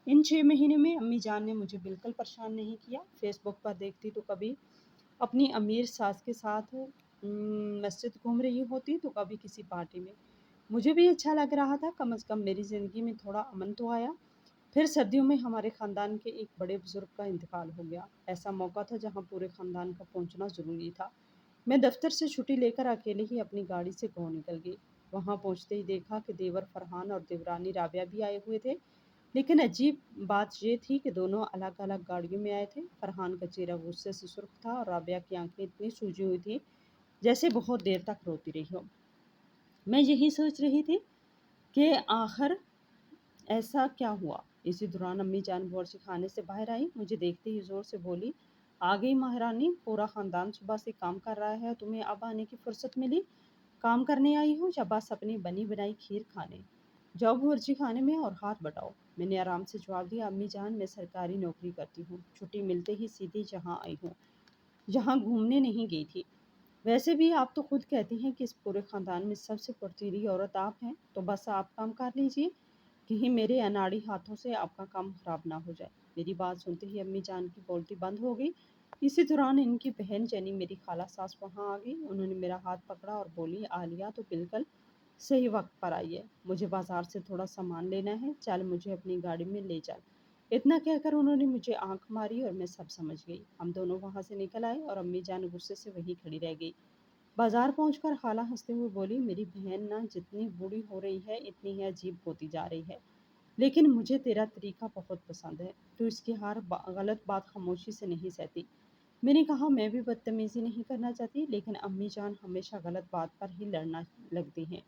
ان 6 مہینے میں امی جان نے مجھے بالکل پریشان نہیں کیا، فیس بک پر دیکھتی تو کبھی اپنی امیر ساس کے ساتھ مسجد گھوم رہی ہوتی تو کبھی کسی پارٹی میں۔ مجھے بھی اچھا لگ رہا تھا، کم از کم میری زندگی میں تھوڑا امن تو آیا۔ پھر سردیوں میں ہمارے خاندان کے ایک بڑے بزرگ کا انتقال ہو گیا، ایسا موقع تھا جہاں پورے خاندان کا پہنچنا ضروری تھا۔ میں دفتر سے چھٹی لے کر اکیلے ہی اپنی گاڑی سے گاؤں نکل گئی۔ وہاں پہنچتے ہی دیکھا کہ دیور فرحان اور دیورانی رابعہ بھی آئے ہوئے تھے، لیکن عجیب بات یہ تھی کہ دونوں الگ الگ گاڑیوں میں آئے تھے۔ فرحان کا چہرہ غصے سے سرخ تھا اور رابعہ کی آنکھیں اتنی سوجی ہوئی تھی جیسے بہت دیر تک روتی رہی ہو۔ میں یہی سوچ رہی تھی کہ آخر ایسا کیا ہوا۔ اسی دوران امی جان باورچی خانے سے باہر آئی، مجھے دیکھتے ہی زور سے بولی، آ گئی مہارانی، پورا خاندان صبح سے کام کر رہا ہے، تمہیں اب آنے کی فرصت ملی؟ کام کرنے آئی ہو یا بس اپنی بنی بنائی کھیر کھانے؟ جاؤ باورچی خانے میں اور ہاتھ بٹاؤ۔ میں نے آرام سے جواب دیا، امی جان میں سرکاری نوکری کرتی ہوں، چھٹی ملتے ہی سیدھی جہاں آئی ہوں، جہاں گھومنے نہیں گئی تھی۔ ویسے بھی آپ تو خود کہتی ہیں کہ اس پورے خاندان میں سب سے پرتیلی عورت آپ ہیں، تو بس آپ کام کر لیجیے، کہیں میرے اناڑی ہاتھوں سے آپ کا کام خراب نہ ہو جائے۔ میری بات سنتے ہی امی جان کی بولتی بند ہو گئی۔ اسی دوران ان کی بہن یعنی میری خالہ ساس وہاں آ گئی، انہوں نے میرا ہاتھ پکڑا اور بولی، عالیہ تو بالکل صحیح وقت پر آئی ہے، مجھے بازار سے تھوڑا سامان لینا ہے، چل مجھے اپنی گاڑی میں لے چل۔ اتنا کہہ کر انہوں نے مجھے آنکھ ماری اور میں سب سمجھ گئی۔ ہم دونوں وہاں سے نکل آئے اور امی جان غصے سے وہیں کھڑی رہ گئی۔ بازار پہنچ کر خالہ ہنستے ہوئے بولی، میری بہن نہ جتنی بوڑھی ہو رہی ہے اتنی ہی عجیب ہوتی جا رہی ہے، لیکن مجھے تیرا طریقہ بہت پسند ہے، تو اس کی ہر غلط بات خاموشی سے نہیں سہتی۔ میں نے کہا، میں بھی بدتمیزی نہیں کرنا چاہتی، لیکن امی جان ہمیشہ غلط بات پر ہی لڑنا لگتی ہیں۔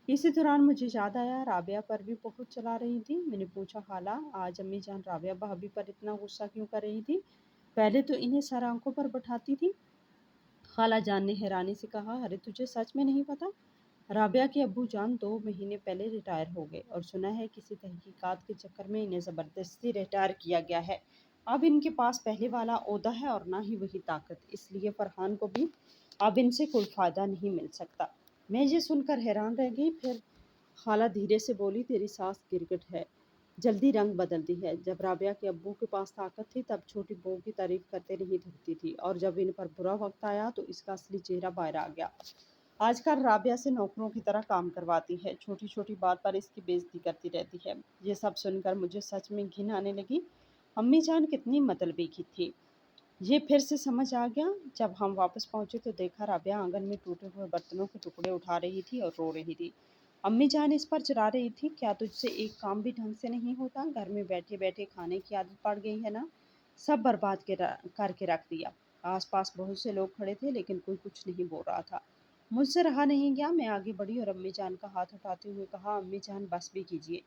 اسی دوران مجھے یاد آیا رابعہ پر بھی بہت چلا رہی تھی۔ میں نے پوچھا، خالہ آج امی جان رابعہ بھابھی پر اتنا غصہ کیوں کر رہی تھی؟ پہلے تو انہیں سر آنکھوں پر بٹھاتی تھی۔ خالہ جان نے حیرانی سے کہا، ارے تجھے سچ میں نہیں پتا؟ رابعہ کے ابو جان 2 مہینے پہلے ریٹائر ہو گئے اور سنا ہے کسی تحقیقات کے چکر میں انہیں زبردستی ریٹائر کیا گیا ہے۔ اب ان کے پاس پہلے والا عہدہ ہے اور نہ ہی وہی طاقت، اس لیے فرحان کو بھی اب ان سے کوئی فائدہ نہیں مل سکتا۔ میں یہ سن کر حیران رہ گئی۔ پھر خالہ دھیرے سے بولی، تیری ساس گرگٹ ہے، جلدی رنگ بدلتی ہے، جب رابعہ کے ابو کے پاس طاقت تھی تب چھوٹی بہو کی تعریف کرتے نہیں تھکتی تھی، اور جب ان پر برا وقت آیا تو اس کا اصلی چہرہ باہر آ گیا۔ آج کل رابعہ سے نوکروں کی طرح کام کرواتی ہے، چھوٹی چھوٹی بات پر اس کی بے عزتی کرتی رہتی ہے۔ یہ سب سن کر مجھے سچ میں گھن آنے لگی، امی جان کتنی مطلبی کی تھی۔ یہ پھر سے سمجھ آ گیا۔ جب ہم واپس پہنچے تو دیکھا رابعہ آنگن میں ٹوٹے ہوئے برتنوں کے ٹکڑے اٹھا رہی تھی اور رو رہی تھی۔ امی جان اس پر چڑھا رہی تھی، کیا تجھ سے ایک کام بھی ڈھنگ سے نہیں ہوتا؟ گھر میں بیٹھے بیٹھے کھانے کی عادت پڑ گئی ہے نا، سب برباد کر کے رکھ دیا۔ آس پاس بہت سے لوگ کھڑے تھے لیکن کوئی کچھ نہیں بول رہا تھا۔ مجھ سے رہا نہیں گیا، میں آگے بڑھی اور امی جان کا ہاتھ اٹھاتے ہوئے کہا، امی جان بس بھی کیجیے،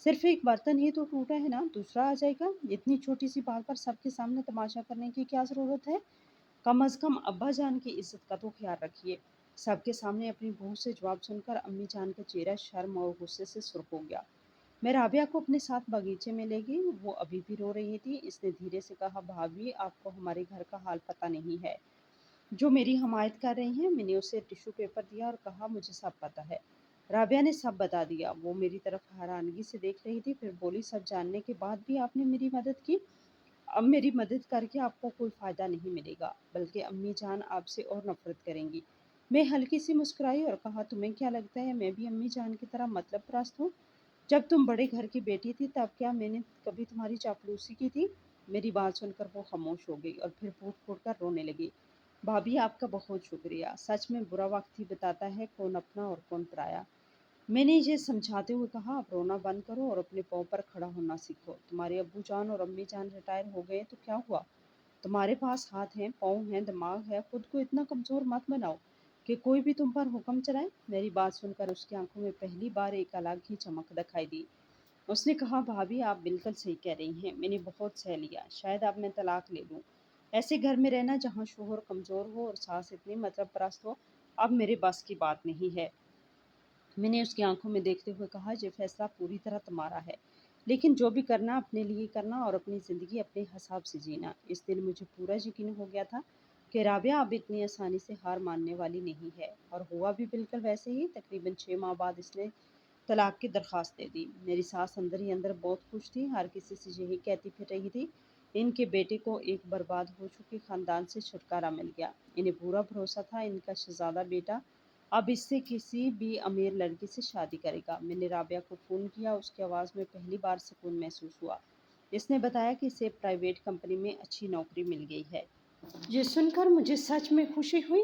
صرف ایک برتن ہی تو ٹوٹا ہے نا، دوسرا آ جائے گا، اتنی چھوٹی سی بات پر سب کے سامنے تماشا کرنے کی کیا ضرورت ہے؟ کم از کم ابا جان کی عزت کا تو خیال رکھیے۔ سب کے سامنے اپنی بہو سے جواب سن کر امی جان کا چہرہ شرم اور غصے سے سرخ ہو گیا۔ میں رابعہ کو اپنے ساتھ باغیچے میں لے گئی، وہ ابھی بھی رو رہی تھی۔ اس نے دھیرے سے کہا، بھابھی آپ کو ہمارے گھر کا حال پتہ نہیں ہے، جو میری حمایت کر رہی ہیں۔ میں نے اسے ٹیشو پیپر دیا اور کہا، مجھے سب پتہ ہے۔ رابعہ نے سب بتا دیا۔ وہ میری طرف حیرانگی سے دیکھ رہی تھی، پھر بولی، سب جاننے کے بعد بھی آپ نے میری مدد کی؟ اب میری مدد کر کے آپ کو کوئی فائدہ نہیں ملے گا، بلکہ امی جان آپ سے اور نفرت کریں گی۔ میں ہلکی سی مسکرائی اور کہا، تمہیں کیا لگتا ہے میں بھی امی جان کی طرح مطلب پرست ہوں؟ جب تم بڑے گھر کی بیٹی تھی تب کیا میں نے کبھی تمہاری چاپلوسی کی تھی؟ میری بات سن کر وہ خاموش ہو گئی اور پھر پھوٹ پھوٹ کر رونے لگی۔ بھابھی آپ کا بہت شکریہ، سچ میں برا وقت ہی بتاتا ہے کون اپنا اور کون پرایا۔ میں نے یہ سمجھاتے ہوئے کہا، اب رونا بند کرو اور اپنے پاؤں پر کھڑا ہونا سیکھو۔ تمہارے ابو جان اور امی جان ریٹائر ہو گئے تو کیا ہوا؟ تمہارے پاس ہاتھ ہیں، پاؤں ہیں، دماغ ہے، خود کو اتنا کمزور مت بناؤ کہ کوئی بھی تم پر حکم چلائے۔ میری بات سن کر اس کی آنکھوں میں پہلی بار ایک الگ ہی چمک دکھائی دی۔ اس نے کہا بھابھی آپ بالکل صحیح کہہ رہی ہیں، میں نے بہت سہ لیا، شاید اب میں طلاق لے لوں۔ ایسے گھر میں رہنا جہاں شوہر کمزور ہو اور ساس اتنی مطلب پرست ہو اب میرے بس کی بات نہیں ہے۔ میں نے اس کی آنکھوں میں دیکھتے ہوئے کہا یہ فیصلہ پوری طرح تمہارا ہے، لیکن جو بھی کرنا اپنے لیے کرنا اور اپنی زندگی اپنے حساب سے جینا۔ اس دن مجھے پورا یقین ہو گیا تھا کہ رابعہ اب اتنی آسانی سے ہار ماننے والی نہیں ہے، اور ہوا بھی بالکل ویسے ہی۔ تقریباً 6 ماہ بعد اس نے طلاق کی درخواست دے دی۔ میری ساس اندر ہی اندر بہت خوش تھی، ہر کسی سے یہی کہتی پھر رہی تھی ان کے بیٹے کو ایک برباد ہو چکے خاندان سے چھٹکارا مل گیا۔ انہیں پورا بھروسہ تھا ان کا شہزادہ بیٹا اب اس سے کسی بھی امیر لڑکی سے شادی کرے گا۔ میں نے رابعہ کو فون کیا، اس کی آواز میں پہلی بار سکون محسوس ہوا۔ اس نے بتایا کہ اسے پرائیویٹ کمپنی میں اچھی نوکری مل گئی ہے۔ یہ سن کر مجھے سچ میں خوشی ہوئی۔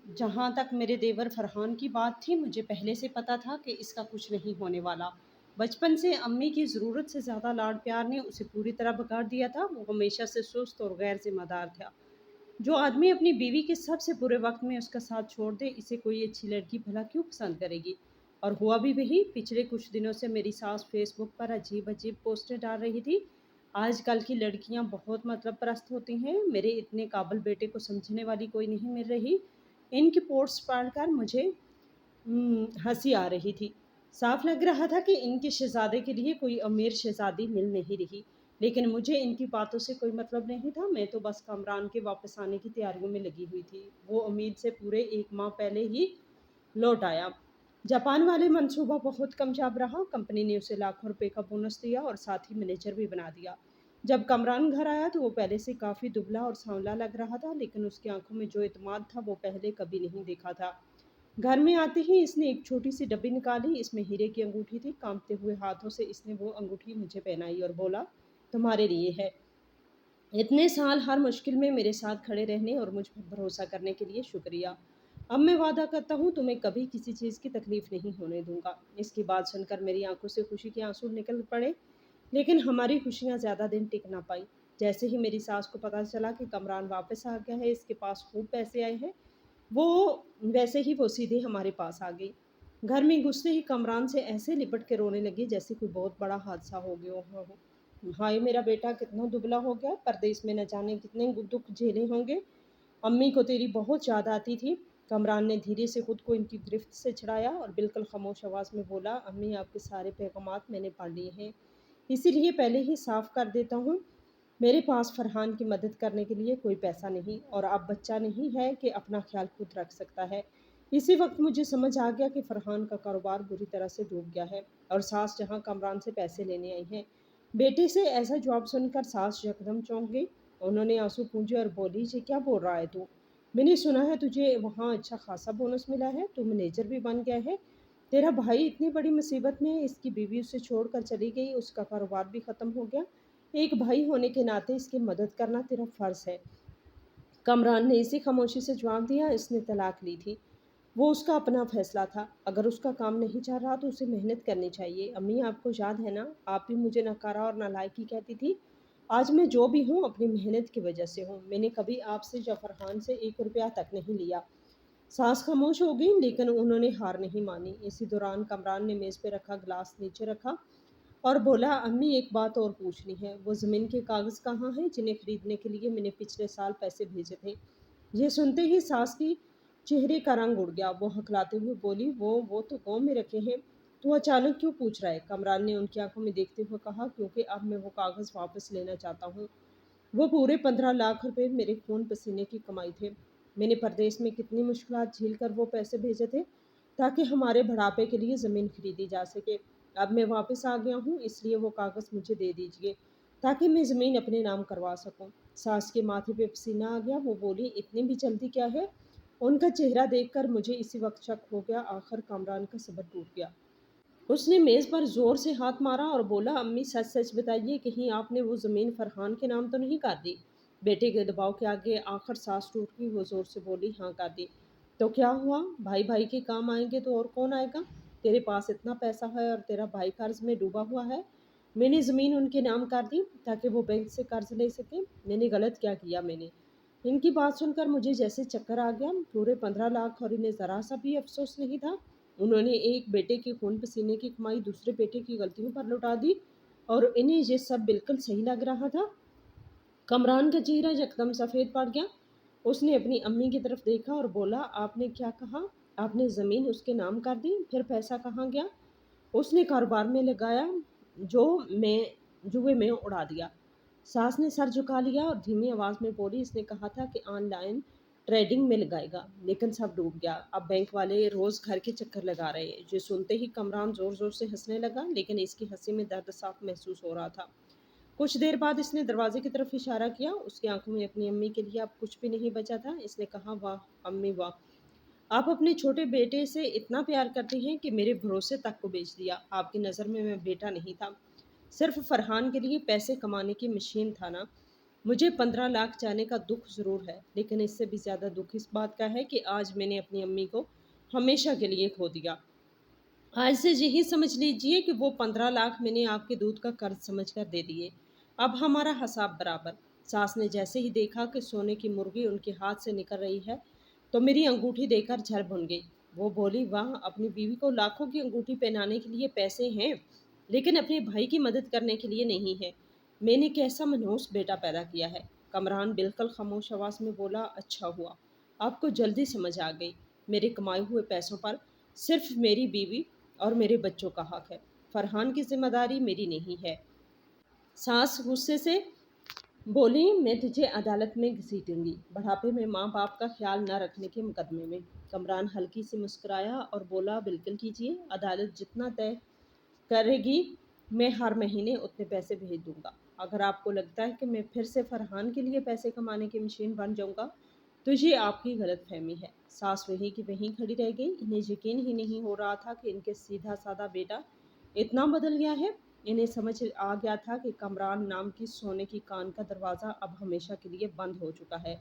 جہاں تک میرے دیور فرحان کی بات تھی، مجھے پہلے سے پتا تھا کہ اس کا کچھ نہیں ہونے والا۔ بچپن سے امی کی ضرورت سے زیادہ لاڈ پیار نے اسے پوری طرح بگاڑ دیا تھا۔ وہ ہمیشہ سے سست اور غیر ذمہ دار تھا۔ جو آدمی اپنی بیوی کے سب سے برے وقت میں اس کا ساتھ چھوڑ دے، اسے کوئی اچھی لڑکی بھلا کیوں پسند کرے گی؟ اور ہوا بھی وہی۔ پچھلے کچھ دنوں سے میری ساس فیس بک پر عجیب عجیب پوسٹیں ڈال رہی تھی۔ آج کل کی لڑکیاں بہت مطلب پرست ہوتی ہیں، میرے اتنے قابل بیٹے کو سمجھنے والی کوئی نہیں مل رہی۔ ان کی پوسٹ پڑھ کر مجھے ہنسی آ رہی تھی۔ صاف لگ رہا تھا کہ ان کے شہزادے کے لیے کوئی امیر شہزادی مل نہیں رہی، لیکن مجھے ان کی باتوں سے کوئی مطلب نہیں تھا۔ میں تو بس کامران کے واپس آنے کی تیاریوں میں لگی ہوئی تھی۔ وہ امید سے پورے 1 ماہ پہلے ہی لوٹ آیا۔ جاپان والے منصوبہ بہت کامیاب رہا۔ کمپنی نے اسے لاکھوں روپے کا بونس دیا اور ساتھ ہی مینیجر بھی بنا دیا۔ جب کامران گھر آیا تو وہ پہلے سے کافی دبلا اور سانولا لگ رہا تھا، لیکن اس کی آنکھوں میں جو اعتماد تھا وہ پہلے کبھی نہیں دیکھا تھا۔ گھر میں آتے ہی اس نے ایک چھوٹی سی ڈبی نکالی، اس میں ہیرے کی انگوٹھی تھی۔ کانپتے ہوئے ہاتھوں سے اس نے وہ انگوٹھی مجھے پہنائی اور بولا تمہارے لیے ہے۔ اتنے سال ہر مشکل میں میرے ساتھ کھڑے رہنے اور مجھ پر بھروسہ کرنے کے لیے شکریہ۔ اب میں وعدہ کرتا ہوں تمہیں کبھی کسی چیز کی تکلیف نہیں ہونے دوں گا۔ اس کی بات سن کر میری آنکھوں سے خوشی کے آنسو نکل پڑے، لیکن ہماری خوشیاں زیادہ دن ٹک نہ پائی۔ جیسے ہی میری ساس کو پتہ چلا کہ کامران واپس آ گیا ہے، اس کے پاس خوب پیسے آئے ہیں، وہ ویسے ہی وہ سیدھے ہمارے پاس آ گئی۔ گھر میں گھستے ہی کامران سے ایسے لپٹ کے رونے لگی جیسے کوئی بہت بڑا حادثہ ہو گیا ہو۔ ہائے میرا بیٹا کتنا دبلا ہو گیا، پردیس میں نہ جانے کتنے دکھ جھیلے ہوں گے، امی کو تیری بہت یاد آتی تھی۔ کامران نے دھیرے سے خود کو ان کی گرفت سے چھڑایا اور بالکل خاموش آواز میں بولا امی آپ کے سارے پیغامات میں نے پڑھ لیے ہیں، اسی لیے پہلے ہی صاف کر دیتا ہوں میرے پاس فرحان کی مدد کرنے کے لیے کوئی پیسہ نہیں، اور اب بچہ نہیں ہے کہ اپنا خیال خود رکھ سکتا ہے۔ اسی وقت مجھے سمجھ آ گیا کہ فرحان کا کاروبار بری طرح سے ڈوب گیا ہے، اور ساس جہاں کامران سے پیسے لینے آئی ہیں۔ بیٹے سے ایسا جواب سن کر ساس یکدم چونک گئی۔ انہوں نے آنسو پونجے اور بولی یہ کیا بول رہا ہے تو؟ میں نے سنا ہے تجھے وہاں اچھا خاصا بونس ملا ہے، تو مینیجر بھی بن گیا ہے، تیرا بھائی اتنی بڑی مصیبت میں ہے، اس کی بیوی اسے چھوڑ کر چلی گئی، اس کا کاروبار بھی ختم ہو گیا، ایک بھائی ہونے کے ناطے اس کی مدد کرنا تیرا فرض ہے۔ کامران نے اسی خاموشی سے جواب دیا اس نے طلاق لی تھی، وہ اس کا اپنا فیصلہ تھا، اگر اس کا کام نہیں چل رہا تو اسے محنت کرنی چاہیے۔ امی آپ کو یاد ہے نا، آپ بھی مجھے نکارا اور نالائق ہی کہتی تھی، آج میں جو بھی ہوں اپنی محنت کی وجہ سے ہوں، میں نے کبھی آپ سے یا فرحان سے 1 روپیہ تک نہیں لیا۔ ساس خاموش ہو گئی، لیکن انہوں نے ہار نہیں مانی۔ اسی دوران کامران نے میز پہ رکھا گلاس نیچے رکھا اور بولا امی ایک بات اور پوچھنی ہے، وہ زمین کے کاغذ کہاں ہیں جنہیں خریدنے کے لیے میں نے پچھلے سال پیسے بھیجے تھے؟ یہ سنتے ہی ساس کی چہرے کا رنگ اڑ گیا، وہ ہکلاتے ہوئے بولی وہ تو گاؤں میں رکھے ہیں، تو اچانک کیوں پوچھ رہا ہے؟ کامران نے ان کی آنکھوں میں دیکھتے ہوئے کہا کیونکہ اب میں وہ کاغذ واپس لینا چاہتا ہوں، وہ پورے 15 لاکھ روپے میرے خون پسینے کی کمائی تھے، میں نے پردیس میں کتنی مشکلات جھیل کر وہ پیسے بھیجے تھے تاکہ ہمارے بڑھاپے کے لیے زمین خریدی جا سکے، اب میں واپس آ گیا ہوں، اس لیے وہ کاغذ مجھے دے دیجیے تاکہ میں زمین اپنے نام کروا سکوں۔ ساس کے ماتھے پہ پسینہ آ گیا، وہ بولی اتنی بھی جلدی کیا ہے؟ ان کا چہرہ دیکھ کر مجھے اسی وقت شک ہو گیا، آخر کامران کا صبر ٹوٹ گیا۔ اس نے میز پر زور سے ہاتھ مارا اور بولا امی سچ سچ بتائیے، کہیں آپ نے وہ زمین فرحان کے نام تو نہیں کر دی؟ بیٹے کے دباؤ کے آگے آخر سانس ٹوٹ گئی، وہ زور سے بولی ہاں کر دی۔ تو کیا ہوا؟ بھائی بھائی کے کام آئیں گے تو اور کون آئے گا؟ تیرے پاس اتنا پیسہ ہے اور تیرا بھائی قرض میں ڈوبا ہوا ہے، میں نے زمین ان کے نام کر دی تاکہ وہ بینک سے قرض لے سکیں، میں نے غلط کیا کیا؟ میں نے ان کی بات سن کر مجھے جیسے چکر آ گیا، پورے 15 لاکھ، اور انہیں ذرا سا بھی افسوس نہیں تھا۔ انہوں نے ایک بیٹے کے خون پسینے کی کمائی دوسرے بیٹے کی غلطیوں پر لوٹا دی اور انہیں یہ سب بالکل صحیح لگ رہا تھا۔ کمران کا چہرہ یکدم سفید پڑ گیا۔ اس نے اپنی امی کی طرف دیکھا اور بولا، آپ نے کیا کہا؟ آپ نے زمین اس کے نام کر دی؟ پھر پیسہ کہاں گیا؟ اس نے کاروبار میں لگایا جو میں جوئے میں اڑا دیا۔ ساس نے سر جھکا لیا اور دھیمی آواز میں بولی، اس نے کہا تھا کہ آن لائن ٹریڈنگ میں لگائے گا، لیکن سب ڈوب گیا۔ اب بینک والے روز گھر کے چکر لگا رہے ہیں۔ یہ سنتے ہی کمران زور زور سے ہنسنے لگا، لیکن اس کی ہنسی میں درد صاف محسوس ہو رہا تھا۔ کچھ دیر بعد اس نے دروازے کی طرف اشارہ کیا۔ اس کی آنکھوں میں اپنی امی کے لیے اب کچھ بھی نہیں بچا تھا۔ اس نے کہا، واہ امی واہ، آپ اپنے چھوٹے بیٹے سے اتنا پیار کرتے ہیں کہ میرے بھروسے تک کو بیچ دیا۔ آپ کی نظر میں بیٹا نہیں تھا، صرف فرحان کے لیے پیسے کمانے کی مشین تھا نا۔ مجھے 15 لاکھ جانے کا دکھ ضرور ہے، لیکن اس سے بھی زیادہ دکھ اس بات کا ہے کہ آج میں نے اپنی امی کو ہمیشہ کے لیے کھو دیا۔ آج سے یہی سمجھ لیجئے کہ وہ 15 لاکھ میں نے آپ کے دودھ کا قرض سمجھ کر دے دیے۔ اب ہمارا حساب برابر۔ ساس نے جیسے ہی دیکھا کہ سونے کی مرغی ان کے ہاتھ سے نکل رہی ہے تو میری انگوٹھی دے کر جھل بھن گئی۔ وہ بولی، واہ، اپنی بیوی کو لاکھوں کی انگوٹھی پہنانے کے لیے پیسے ہیں، لیکن اپنے بھائی کی مدد کرنے کے لیے نہیں ہے۔ میں نے کیسا منحوس بیٹا پیدا کیا ہے۔ کمران بالکل خاموش آواز میں بولا، اچھا ہوا آپ کو جلدی سمجھ آ گئی۔ میرے کمائے ہوئے پیسوں پر صرف میری بیوی اور میرے بچوں کا حق ہے، فرحان کی ذمہ داری میری نہیں ہے۔ ساس غصے سے بولی، میں تجھے عدالت میں گھسیٹوں گی، بڑھاپے میں ماں باپ کا خیال نہ رکھنے کے مقدمے میں۔ کمران ہلکی سی مسکرایا اور بولا، بالکل کیجیے، عدالت جتنا طے کرے گی میں ہر مہینے اتنے پیسے بھیج دوں گا۔ اگر آپ کو لگتا ہے کہ میں پھر سے فرحان کے لیے پیسے کمانے کی مشین بن جاؤں گا تو یہ آپ کی غلط فہمی ہے۔ ساس وہیں کی وہیں کھڑی رہ گئی۔ انہیں یقین ہی نہیں ہو رہا تھا کہ ان کے سیدھا سادہ بیٹا اتنا بدل گیا ہے۔ انہیں سمجھ آ گیا تھا کہ کمران نام کی سونے کی کان کا دروازہ اب ہمیشہ کے لیے بند ہو چکا ہے۔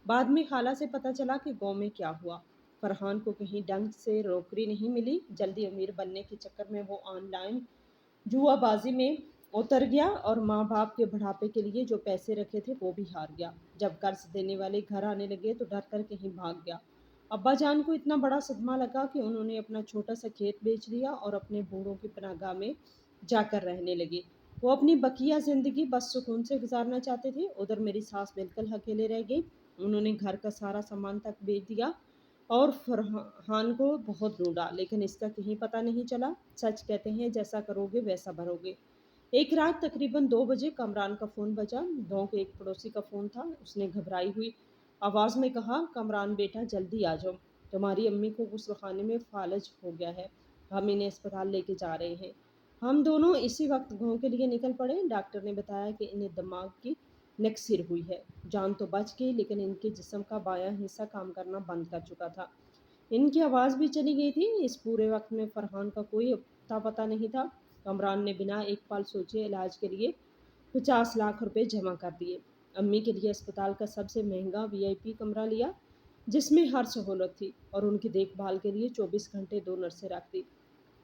بعد میں خالہ سے پتہ چلا کہ گاؤں میں کیا ہوا۔ فرحان کو کہیں ڈنگ سے نوکری نہیں ملی۔ جلدی امیر بننے کے چکر میں وہ آن لائن جوا بازی میں اتر گیا اور ماں باپ کے بڑھاپے کے لیے جو پیسے رکھے تھے وہ بھی ہار گیا۔ جب قرض دینے والے گھر آنے لگے تو ڈر کر کہیں بھاگ گیا۔ ابا جان کو اتنا بڑا صدمہ لگا کہ انہوں نے اپنا چھوٹا سا کھیت بیچ دیا اور اپنے بوڑھوں کی پناہ گاہ میں جا کر رہنے لگے۔ وہ اپنی بقیہ زندگی بس سکون سے گزارنا چاہتے تھے۔ ادھر میری ساس بالکل اکیلے رہ گئی۔ انہوں نے گھر کا سارا سامان تک بیچ دیا اور فرحان کو بہت ڈھونڈا، لیکن اس کا کہیں پتہ نہیں چلا۔ سچ کہتے ہیں، جیسا کرو گے ویسا بھرو گے۔ ایک رات تقریباً 2 بجے کمران کا فون بجا۔ گاؤں کے ایک پڑوسی کا فون تھا۔ اس نے گھبرائی ہوئی آواز میں کہا، کمران بیٹا جلدی آ جاؤ، تمہاری امی کو غسل خانے میں فالج ہو گیا ہے، ہم انہیں اسپتال لے کے جا رہے ہیں۔ ہم دونوں اسی وقت گاؤں کے لیے نکل پڑے۔ ڈاکٹر نے بتایا کہ انہیں دماغ کی نکسیر ہوئی ہے۔ جان تو بچ گئی، لیکن ان کے جسم کا بایاں حصہ کام کرنا بند کر چکا تھا۔ ان کی آواز بھی چلی گئی تھی۔ اس پورے وقت میں فرحان کا کوئی اتا پتہ نہیں تھا۔ کمران نے بنا ایک پل سوچے علاج کے لیے 50 لاکھ روپے جمع کر دیے۔ امی کے لیے اسپتال کا سب سے مہنگا VIP کمرہ لیا جس میں ہر سہولت تھی، اور ان کی دیکھ بھال کے لیے 24 گھنٹے 2 نرسیں رکھ دی۔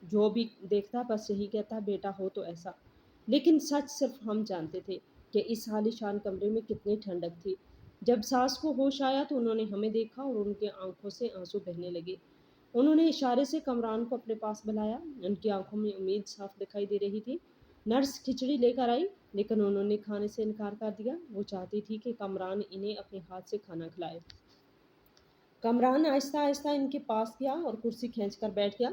جو بھی دیکھتا بس یہی کہتا، بیٹا ہو تو ایسا۔ لیکن سچ صرف ہم جانتے تھے کہ اس عالیشان کمرے میں کتنی ٹھنڈک تھی۔ جب ساس کو ہوش آیا تو انہوں نے ہمیں دیکھا اور ان کے آنکھوں سے آنسو بہنے لگے۔ انہوں نے اشارے سے کمران کو اپنے پاس بلایا۔ ان کی آنکھوں میں امید صاف دکھائی دے رہی تھی۔ نرس کھچڑی لے کر آئی، لیکن انہوں نے کھانے سے انکار کر دیا۔ وہ چاہتی تھی کہ کمران انہیں اپنے ہاتھ سے کھانا کھلائے۔ کمران آہستہ آہستہ ان کے پاس گیا اور کرسی کھینچ کر بیٹھ گیا۔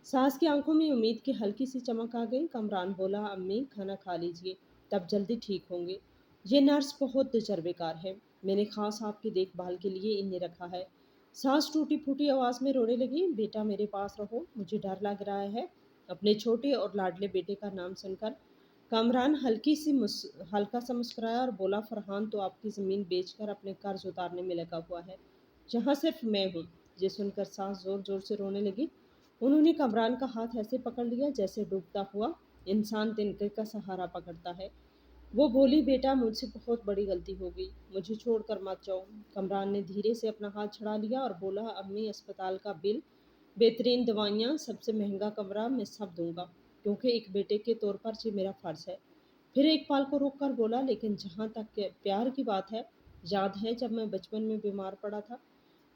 ساس کی آنکھوں میں امید کی ہلکی سی چمک آ گئی۔ کمران بولا، امی کھانا کھا لیجئے، تب جلدی ٹھیک ہوں گے۔ یہ نرس بہت تجربے کار ہے، میں نے خاص آپ کی دیکھ بھال کے لیے انہیں رکھا ہے۔ ساس ٹوٹی پھوٹی آواز میں رونے لگی، بیٹا میرے پاس رہو، مجھے ڈر لگ رہا ہے۔ اپنے چھوٹے اور لاڈلے بیٹے کا نام سن کر کامران ہلکا سا مسکرایا اور بولا، فرحان تو آپ کی زمین بیچ کر اپنے قرض اتارنے میں لگا ہوا ہے، جہاں صرف میں ہوں۔ یہ سن کر ساس زور زور سے رونے لگی۔ انہوں نے کامران کا ہاتھ ایسے پکڑ لیا جیسے ڈوبتا ہوا انسان تنکے کا سہارا پکڑتا ہے۔ وہ بولی، بیٹا مجھ سے بہت بڑی غلطی ہو گئی، مجھے چھوڑ کر مت جاؤ۔ کامران نے دھیرے سے اپنا ہاتھ چھڑا لیا اور بولا، امی اسپتال کا بل، بہترین دوائیاں، سب سے مہنگا کمرہ میں سب دوں گا، کیونکہ ایک بیٹے کے طور پر یہ میرا فرض ہے۔ پھر ایک پل کو رک کر بولا، لیکن جہاں تک کہ پیار کی بات ہے، یاد ہے جب میں بچپن میں بیمار پڑا تھا